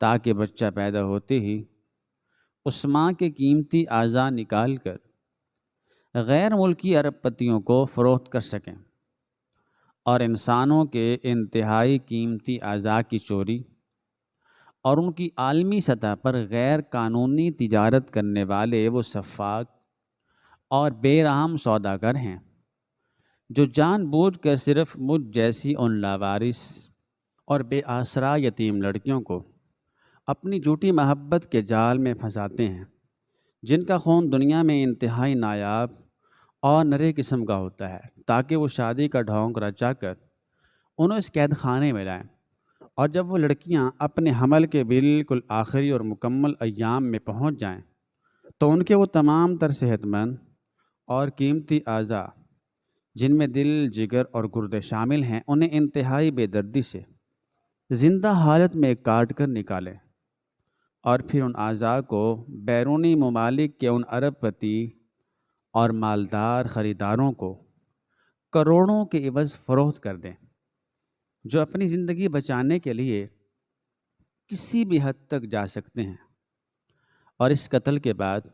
تاکہ بچہ پیدا ہوتے ہی اس ماں کے قیمتی اعضاء نکال کر غیر ملکی ارب پتیوں کو فروخت کر سکیں اور انسانوں کے انتہائی قیمتی اعضاء کی چوری اور ان کی عالمی سطح پر غیر قانونی تجارت کرنے والے وہ سفاک اور بے رحم سوداگر ہیں جو جان بوجھ کر صرف مجھ جیسی ان لاوارث اور بے آسرا یتیم لڑکیوں کو اپنی جھوٹی محبت کے جال میں پھنساتے ہیں، جن کا خون دنیا میں انتہائی نایاب اور نرے قسم کا ہوتا ہے، تاکہ وہ شادی کا ڈھونگ رچا کر انہیں اس قید خانے میں لائیں، اور جب وہ لڑکیاں اپنے حمل کے بالکل آخری اور مکمل ایام میں پہنچ جائیں تو ان کے وہ تمام تر صحت مند اور قیمتی اعضاء جن میں دل، جگر اور گردے شامل ہیں انہیں انتہائی بے دردی سے زندہ حالت میں کاٹ کر نکالیں اور پھر ان اعضاء کو بیرونی ممالک کے ان ارب پتی اور مالدار خریداروں کو کروڑوں کے عوض فروخت کر دیں، جو اپنی زندگی بچانے کے لیے کسی بھی حد تک جا سکتے ہیں، اور اس قتل کے بعد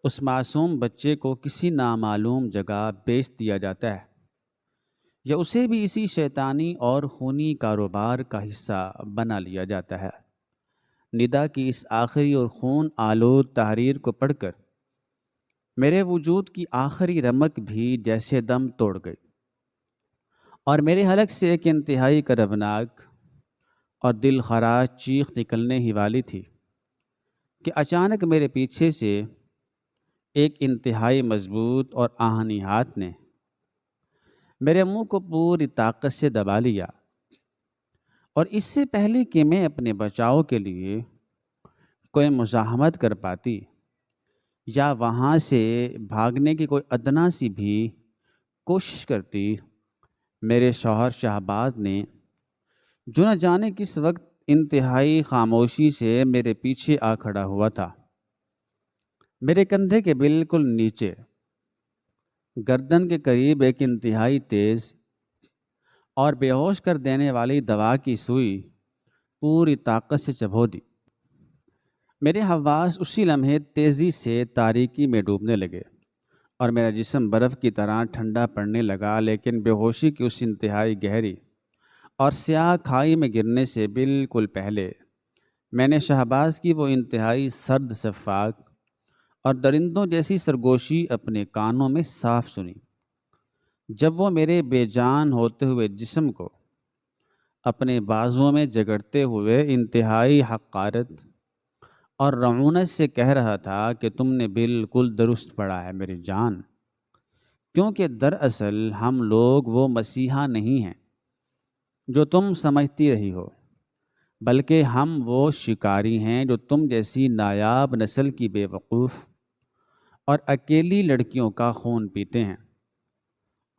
اس معصوم بچے کو کسی نامعلوم جگہ بیچ دیا جاتا ہے یا اسے بھی اسی شیطانی اور خونی کاروبار کا حصہ بنا لیا جاتا ہے۔ ندا کی اس آخری اور خون آلود تحریر کو پڑھ کر میرے وجود کی آخری رمق بھی جیسے دم توڑ گئی، اور میرے حلق سے ایک انتہائی کربناک اور دل خراش چیخ نکلنے ہی والی تھی کہ اچانک میرے پیچھے سے ایک انتہائی مضبوط اور آہنی ہاتھ نے میرے منہ کو پوری طاقت سے دبا لیا، اور اس سے پہلے کہ میں اپنے بچاؤ کے لیے کوئی مزاحمت کر پاتی یا وہاں سے بھاگنے کی کوئی ادنا سی بھی کوشش کرتی، میرے شوہر شہباز نے، جو نہ جانے کس وقت انتہائی خاموشی سے میرے پیچھے آ کھڑا ہوا تھا، میرے کندھے کے بالکل نیچے گردن کے قریب ایک انتہائی تیز اور بے ہوش کر دینے والی دوا کی سوئی پوری طاقت سے چبھو دی۔ میرے حواس اسی لمحے تیزی سے تاریکی میں ڈوبنے لگے اور میرا جسم برف کی طرح ٹھنڈا پڑنے لگا، لیکن بے ہوشی کی اس انتہائی گہری اور سیاہ کھائی میں گرنے سے بالکل پہلے میں نے شہباز کی وہ انتہائی سرد شفاف اور درندوں جیسی سرگوشی اپنے کانوں میں صاف سنی، جب وہ میرے بے جان ہوتے ہوئے جسم کو اپنے بازوؤں میں جگڑتے ہوئے انتہائی حقارت اور رعونت سے کہہ رہا تھا کہ تم نے بالکل درست پڑھا ہے میری جان، کیونکہ دراصل ہم لوگ وہ مسیحا نہیں ہیں جو تم سمجھتی رہی ہو، بلکہ ہم وہ شکاری ہیں جو تم جیسی نایاب نسل کی بے وقوف اور اکیلی لڑکیوں کا خون پیتے ہیں،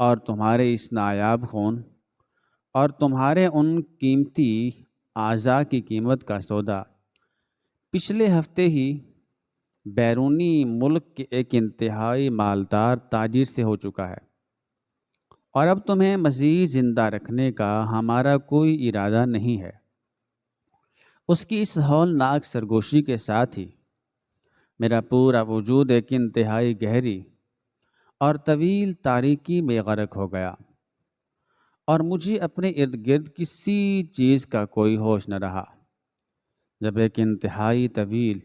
اور تمہارے اس نایاب خون اور تمہارے ان قیمتی اعضاء کی قیمت کا سودا پچھلے ہفتے ہی بیرونی ملک کے ایک انتہائی مالدار تاجر سے ہو چکا ہے، اور اب تمہیں مزید زندہ رکھنے کا ہمارا کوئی ارادہ نہیں ہے۔ اس کی اس ہولناک سرگوشی کے ساتھ ہی میرا پورا وجود ایک انتہائی گہری اور طویل تاریکی میں غرق ہو گیا، اور مجھے اپنے ارد گرد کسی چیز کا کوئی ہوش نہ رہا، جب ایک انتہائی طویل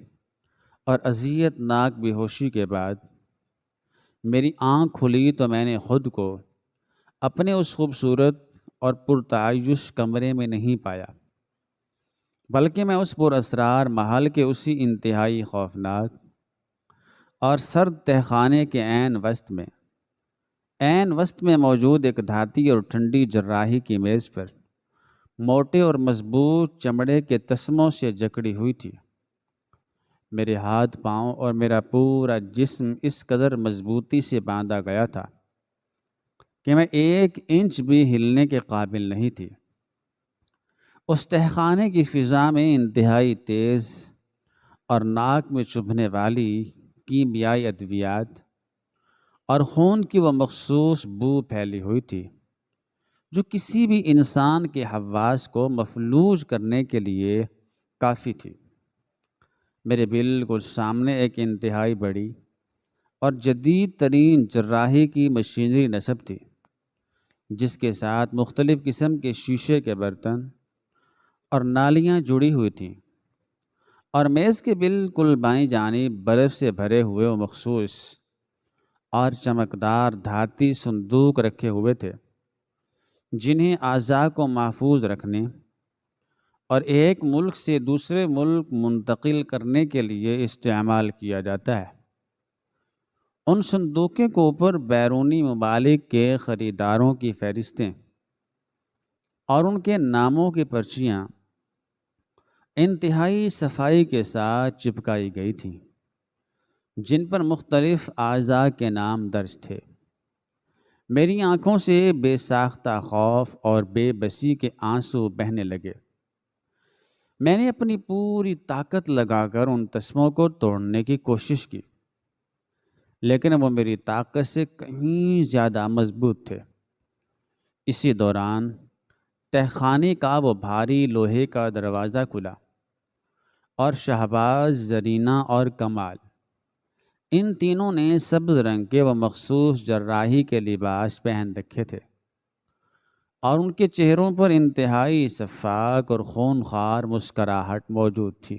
اور اذیت ناک بے ہوشی کے بعد میری آنکھ کھلی تو میں نے خود کو اپنے اس خوبصورت اور پرتعیش کمرے میں نہیں پایا، بلکہ میں اس پر اسرار محل کے اسی انتہائی خوفناک اور سرد تہخانے کے عین وسط میں موجود ایک دھاتی اور ٹھنڈی جراحی کی میز پر موٹے اور مضبوط چمڑے کے تسموں سے جکڑی ہوئی تھی۔ میرے ہاتھ پاؤں اور میرا پورا جسم اس قدر مضبوطی سے باندھا گیا تھا کہ میں 1 انچ بھی ہلنے کے قابل نہیں تھی۔ اس تہخانے کی فضا میں انتہائی تیز اور ناک میں چبھنے والی کیمیائی ادویات اور خون کی وہ مخصوص بو پھیلی ہوئی تھی جو کسی بھی انسان کے حواس کو مفلوج کرنے کے لیے کافی تھی۔ میرے بالکل سامنے ایک انتہائی بڑی اور جدید ترین جراحی کی مشینری نصب تھی، جس کے ساتھ مختلف قسم کے شیشے کے برتن اور نالیاں جڑی ہوئی تھیں، اور میز کے بالکل بائیں جانب برف سے بھرے ہوئے وہ مخصوص اور چمکدار دھاتی صندوق رکھے ہوئے تھے جنہیں اعضاء کو محفوظ رکھنے اور ایک ملک سے دوسرے ملک منتقل کرنے کے لیے استعمال کیا جاتا ہے۔ ان صندوقوں کے اوپر بیرونی ممالک کے خریداروں کی فہرستیں اور ان کے ناموں کی پرچیاں انتہائی صفائی کے ساتھ چپکائی گئی تھیں، جن پر مختلف اعضاء کے نام درج تھے۔ میری آنکھوں سے بے ساختہ خوف اور بے بسی کے آنسو بہنے لگے۔ میں نے اپنی پوری طاقت لگا کر ان تسموں کو توڑنے کی کوشش کی، لیکن وہ میری طاقت سے کہیں زیادہ مضبوط تھے۔ اسی دوران تہخانے کا وہ بھاری لوہے کا دروازہ کھلا اور شہباز، زرینہ اور کمال، ان تینوں نے سبز رنگ کے وہ مخصوص جراحی کے لباس پہن رکھے تھے اور ان کے چہروں پر انتہائی شفاق اور خونخوار مسکراہٹ موجود تھی۔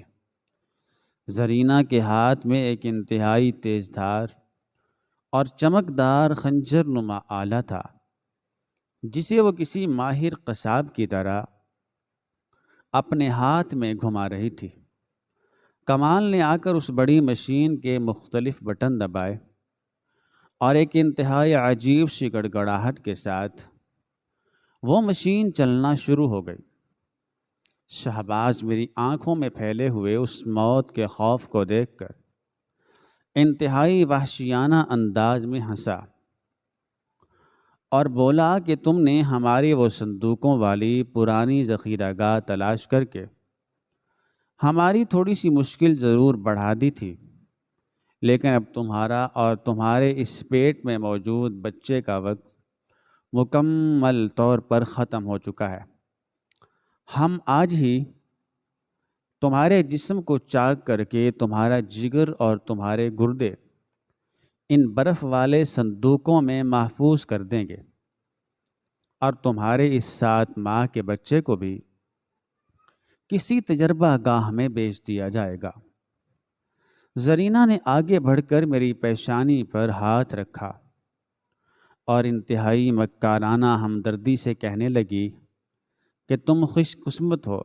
زرینہ کے ہاتھ میں ایک انتہائی تیز دھار اور چمکدار خنجر نما آلہ تھا جسے وہ کسی ماہر قصاب کی طرح اپنے ہاتھ میں گھما رہی تھی۔ کمال نے آ کر اس بڑی مشین کے مختلف بٹن دبائے اور ایک انتہائی عجیب سی گڑگڑاہٹ کے ساتھ وہ مشین چلنا شروع ہو گئی۔ شہباز میری آنکھوں میں پھیلے ہوئے اس موت کے خوف کو دیکھ کر انتہائی وحشیانہ انداز میں ہنسا اور بولا کہ تم نے ہماری وہ صندوقوں والی پرانی ذخیرہ گاہ تلاش کر کے ہماری تھوڑی سی مشکل ضرور بڑھا دی تھی، لیکن اب تمہارا اور تمہارے اس پیٹ میں موجود بچے کا وقت مکمل طور پر ختم ہو چکا ہے۔ ہم آج ہی تمہارے جسم کو چاک کر کے تمہارا جگر اور تمہارے گردے ان برف والے صندوقوں میں محفوظ کر دیں گے، اور تمہارے اس 7 ماہ کے بچے کو بھی کسی تجربہ گاہ میں بیچ دیا جائے گا۔ زرینہ نے آگے بڑھ کر میری پیشانی پر ہاتھ رکھا اور انتہائی مکارانہ ہمدردی سے کہنے لگی کہ تم خوش قسمت ہو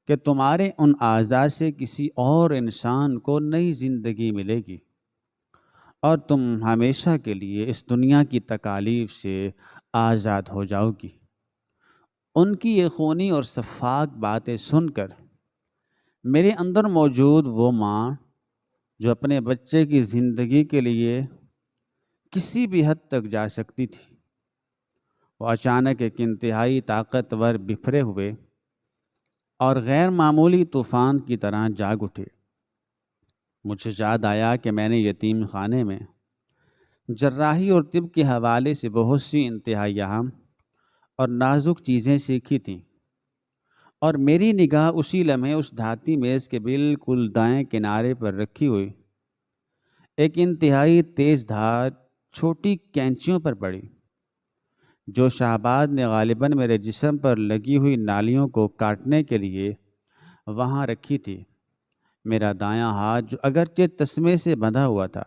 کہ تمہارے ان اعضاء سے کسی اور انسان کو نئی زندگی ملے گی اور تم ہمیشہ کے لیے اس دنیا کی تکالیف سے آزاد ہو جاؤ گی۔ ان کی یہ خونی اور شفاف باتیں سن کر میرے اندر موجود وہ ماں جو اپنے بچے کی زندگی کے لیے کسی بھی حد تک جا سکتی تھی، وہ اچانک ایک انتہائی طاقتور، بکھرے ہوئے اور غیر معمولی طوفان کی طرح جاگ اٹھے۔ مجھے یاد آیا کہ میں نے یتیم خانے میں جراحی اور طب کے حوالے سے بہت سی انتہائی اہم اور نازک چیزیں سیکھی تھیں، اور میری نگاہ اسی لمحے اس دھاتی میز کے بالکل دائیں کنارے پر رکھی ہوئی ایک انتہائی تیز دھار چھوٹی کینچیوں پر پڑی جو شہباز نے غالباً میرے جسم پر لگی ہوئی نالیوں کو کاٹنے کے لیے وہاں رکھی تھی۔ میرا دایاں ہاتھ، جو اگرچہ تسمے سے بندھا ہوا تھا،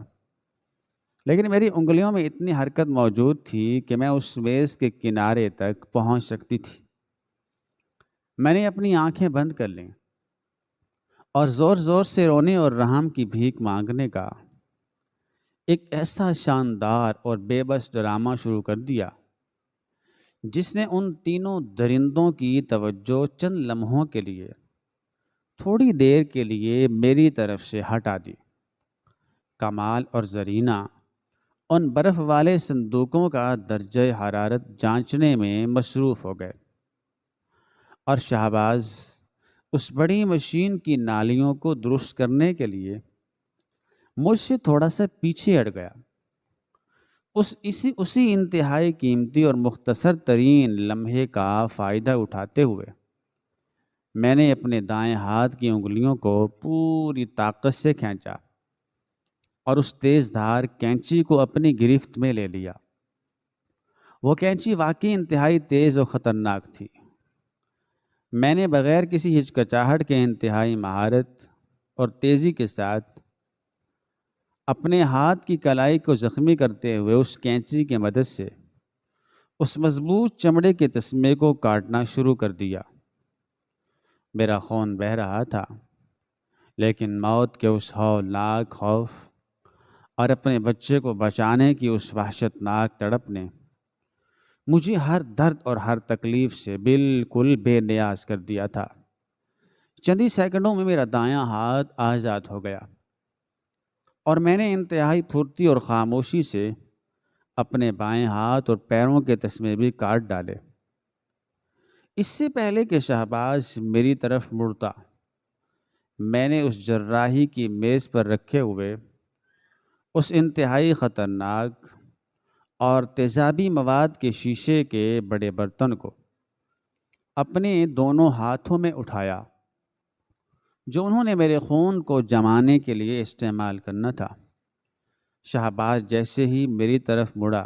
لیکن میری انگلیوں میں اتنی حرکت موجود تھی کہ میں اس میز کے کنارے تک پہنچ سکتی تھی۔ میں نے اپنی آنکھیں بند کر لیں اور زور زور سے رونے اور رحم کی بھیک مانگنے کا ایک ایسا شاندار اور بے بس ڈرامہ شروع کر دیا جس نے ان تینوں درندوں کی توجہ چند لمحوں کے لیے تھوڑی دیر کے لیے میری طرف سے ہٹا دی۔ کمال اور زرینہ ان برف والے صندوقوں کا درجہ حرارت جانچنے میں مصروف ہو گئے، اور شہباز اس بڑی مشین کی نالیوں کو درست کرنے کے لیے مجھ سے تھوڑا سا پیچھے ہٹ گیا۔ اسی انتہائی قیمتی اور مختصر ترین لمحے کا فائدہ اٹھاتے ہوئے میں نے اپنے دائیں ہاتھ کی انگلیوں کو پوری طاقت سے کھینچا اور اس تیز دھار کینچی کو اپنی گرفت میں لے لیا۔ وہ کینچی واقعی انتہائی تیز اور خطرناک تھی۔ میں نے بغیر کسی ہچکچاہٹ کے انتہائی مہارت اور تیزی کے ساتھ اپنے ہاتھ کی کلائی کو زخمی کرتے ہوئے اس کینچی کی مدد سے اس مضبوط چمڑے کے تسمے کو کاٹنا شروع کر دیا۔ میرا خون بہہ رہا تھا، لیکن موت کے اس ہولناک خوف اور اپنے بچے کو بچانے کی اس وحشتناک تڑپ نے مجھے ہر درد اور ہر تکلیف سے بالکل بے نیاز کر دیا تھا۔ چند ہی سیکنڈوں میں میرا دایاں ہاتھ آزاد ہو گیا اور میں نے انتہائی پھرتی اور خاموشی سے اپنے بائیں ہاتھ اور پیروں کے تسمے بھی کاٹ ڈالے۔ اس سے پہلے کہ شہباز میری طرف مڑتا، میں نے اس جراحی کی میز پر رکھے ہوئے اس انتہائی خطرناک اور تیزابی مواد کے شیشے کے بڑے برتن کو اپنے دونوں ہاتھوں میں اٹھایا، جو انہوں نے میرے خون کو جمانے کے لیے استعمال کرنا تھا۔ شہباز جیسے ہی میری طرف مڑا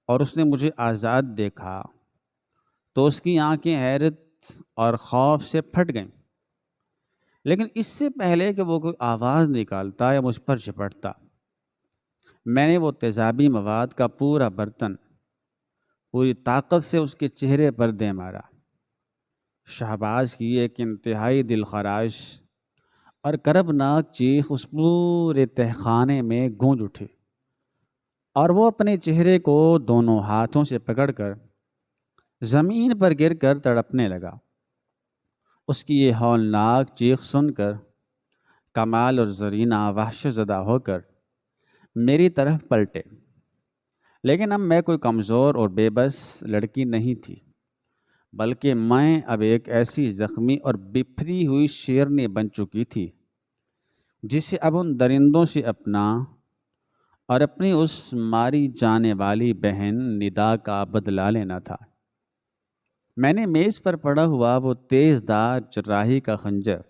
اور اس نے مجھے آزاد دیکھا تو اس کی آنکھیں حیرت اور خوف سے پھٹ گئیں، لیکن اس سے پہلے کہ وہ کوئی آواز نکالتا یا مجھ پر چپٹتا، میں نے وہ تیزابی مواد کا پورا برتن پوری طاقت سے اس کے چہرے پر دے مارا۔ شہباز کی ایک انتہائی دلخراش اور کربناک چیخ اس پورے تہخانے میں گونج اٹھی، اور وہ اپنے چہرے کو دونوں ہاتھوں سے پکڑ کر زمین پر گر کر تڑپنے لگا۔ اس کی یہ ہولناک چیخ سن کر کمال اور زرینہ وحشت زدہ ہو کر میری طرف پلٹے، لیکن اب میں کوئی کمزور اور بے بس لڑکی نہیں تھی، بلکہ میں اب ایک ایسی زخمی اور بپھری ہوئی شیرنی بن چکی تھی جسے اب ان درندوں سے اپنا اور اپنی اس ماری جانے والی بہن ندا کا بدلہ لینا تھا۔ میں نے میز پر پڑا ہوا وہ تیز دار جراحی کا خنجر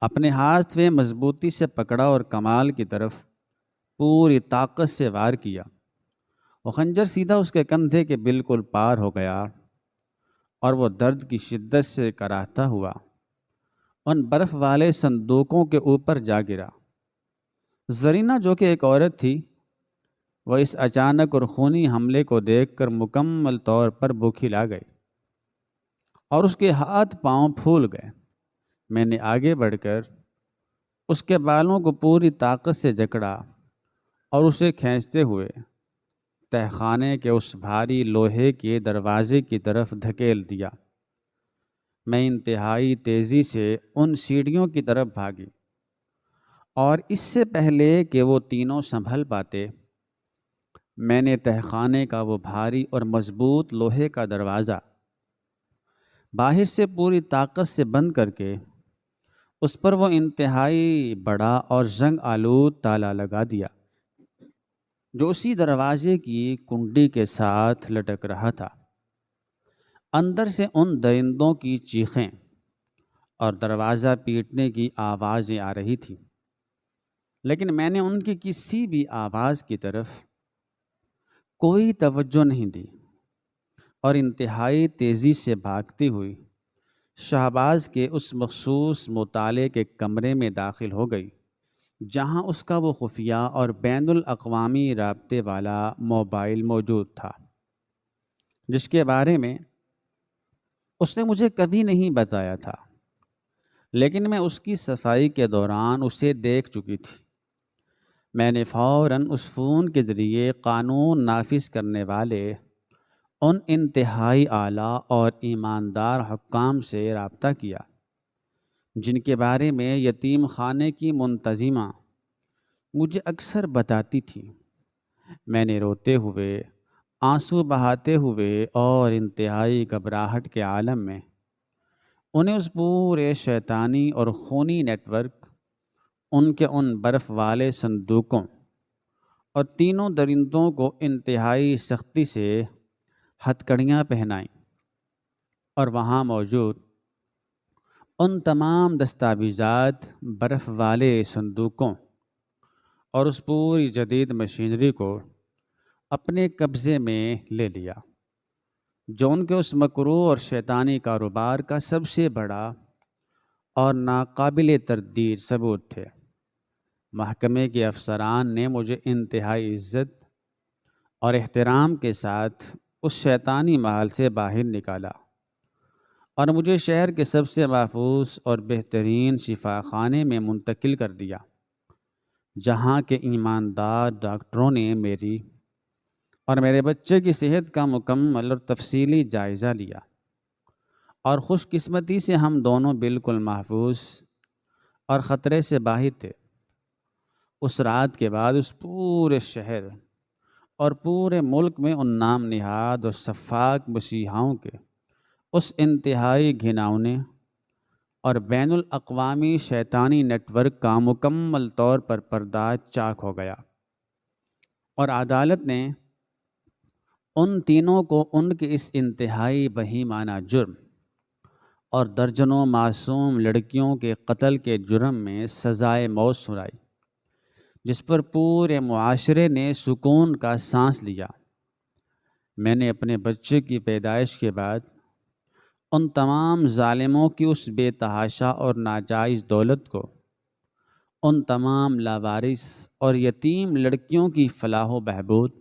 اپنے ہاتھ میں مضبوطی سے پکڑا اور کمال کی طرف پوری طاقت سے وار کیا۔ وہ خنجر سیدھا اس کے کندھے کے بالکل پار ہو گیا اور وہ درد کی شدت سے کراہتا ہوا ان برف والے صندوقوں کے اوپر جا گرا۔ زرینہ، جو کہ ایک عورت تھی، وہ اس اچانک اور خونی حملے کو دیکھ کر مکمل طور پر بوکھلا گئی اور اس کے ہاتھ پاؤں پھول گئے۔ میں نے آگے بڑھ کر اس کے بالوں کو پوری طاقت سے جکڑا اور اسے کھینچتے ہوئے تہخانے کے اس بھاری لوہے کے دروازے کی طرف دھکیل دیا۔ میں انتہائی تیزی سے ان سیڑھیوں کی طرف بھاگی، اور اس سے پہلے کہ وہ تینوں سنبھل پاتے، میں نے تہخانے کا وہ بھاری اور مضبوط لوہے کا دروازہ باہر سے پوری طاقت سے بند کر کے اس پر وہ انتہائی بڑا اور زنگ آلود تالا لگا دیا، جو اسی دروازے کی کنڈی کے ساتھ لٹک رہا تھا۔ اندر سے ان درندوں کی چیخیں اور دروازہ پیٹنے کی آوازیں آ رہی تھیں، لیکن میں نے ان کی کسی بھی آواز کی طرف کوئی توجہ نہیں دی اور انتہائی تیزی سے بھاگتی ہوئی شہباز کے اس مخصوص مطالعے کے کمرے میں داخل ہو گئی، جہاں اس کا وہ خفیہ اور بین الاقوامی رابطے والا موبائل موجود تھا، جس کے بارے میں اس نے مجھے کبھی نہیں بتایا تھا، لیکن میں اس کی صفائی کے دوران اسے دیکھ چکی تھی۔ میں نے فوراً اس فون کے ذریعے قانون نافذ کرنے والے ان انتہائی اعلیٰ اور ایماندار حکام سے رابطہ کیا جن کے بارے میں یتیم خانے کی منتظمہ مجھے اکثر بتاتی تھی، میں نے روتے ہوئے، آنسو بہاتے ہوئے اور انتہائی گھبراہٹ کے عالم میں انہیں اس پورے شیطانی اور خونی نیٹ ورک، ان کے ان برف والے صندوقوں اور تینوں درندوں کو انتہائی سختی سے ہتکڑیاں پہنائیں اور وہاں موجود ان تمام دستاویزات، برف والے صندوقوں اور اس پوری جدید مشینری کو اپنے قبضے میں لے لیا، جو ان کے اس مکروہ اور شیطانی کاروبار کا سب سے بڑا اور ناقابل تردید ثبوت تھے۔ محکمے کے افسران نے مجھے انتہائی عزت اور احترام کے ساتھ اس شیطانی محل سے باہر نکالا اور مجھے شہر کے سب سے محفوظ اور بہترین شفا خانے میں منتقل کر دیا، جہاں کے ایماندار ڈاکٹروں نے میری اور میرے بچے کی صحت کا مکمل اور تفصیلی جائزہ لیا، اور خوش قسمتی سے ہم دونوں بالکل محفوظ اور خطرے سے باہر تھے۔ اس رات کے بعد اس پورے شہر اور پورے ملک میں ان نام نہاد اور شفاق مسیحاؤں کے اس انتہائی گھناؤنے اور بین الاقوامی شیطانی نیٹ ورک کا مکمل طور پر پردہ چاک ہو گیا، اور عدالت نے ان تینوں کو ان کے اس انتہائی بہیمانہ جرم اور درجنوں معصوم لڑکیوں کے قتل کے جرم میں سزائے موت سنائی، جس پر پورے معاشرے نے سکون کا سانس لیا۔ میں نے اپنے بچے کی پیدائش کے بعد ان تمام ظالموں کی اس بے تحاشا اور ناجائز دولت کو ان تمام لاوارث اور یتیم لڑکیوں کی فلاح و بہبود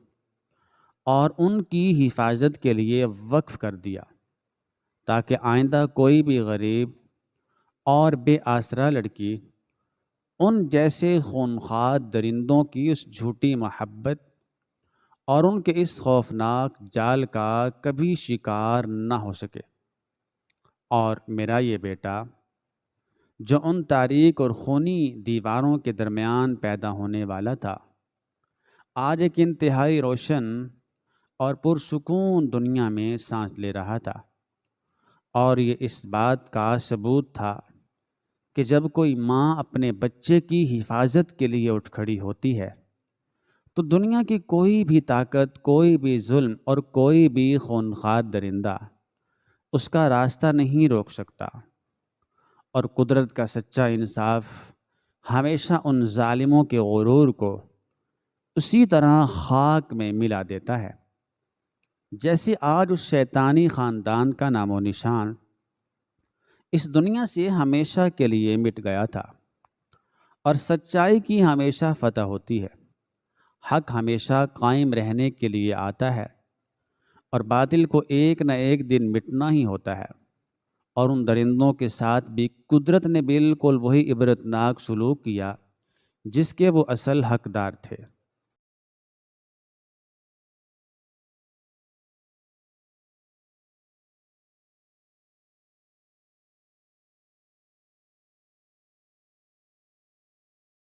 اور ان کی حفاظت کے لیے وقف کر دیا، تاکہ آئندہ کوئی بھی غریب اور بے آسرا لڑکی ان جیسے خونخوار درندوں کی اس جھوٹی محبت اور ان کے اس خوفناک جال کا کبھی شکار نہ ہو سکے۔ اور میرا یہ بیٹا، جو ان تاریک اور خونی دیواروں کے درمیان پیدا ہونے والا تھا، آج ایک انتہائی روشن اور پرسکون دنیا میں سانس لے رہا تھا، اور یہ اس بات کا ثبوت تھا کہ جب کوئی ماں اپنے بچے کی حفاظت کے لیے اٹھ کھڑی ہوتی ہے تو دنیا کی کوئی بھی طاقت، کوئی بھی ظلم اور کوئی بھی خونخوار درندہ اس کا راستہ نہیں روک سکتا، اور قدرت کا سچا انصاف ہمیشہ ان ظالموں کے غرور کو اسی طرح خاک میں ملا دیتا ہے جیسے آج اس شیطانی خاندان کا نام و نشان اس دنیا سے ہمیشہ کے لیے مٹ گیا تھا، اور سچائی کی ہمیشہ فتح ہوتی ہے، حق ہمیشہ قائم رہنے کے لیے آتا ہے، اور باطل کو ایک نہ ایک دن مٹنا ہی ہوتا ہے۔ اور ان درندوں کے ساتھ بھی قدرت نے بالکل وہی عبرتناک سلوک کیا جس کے وہ اصل حقدار تھے۔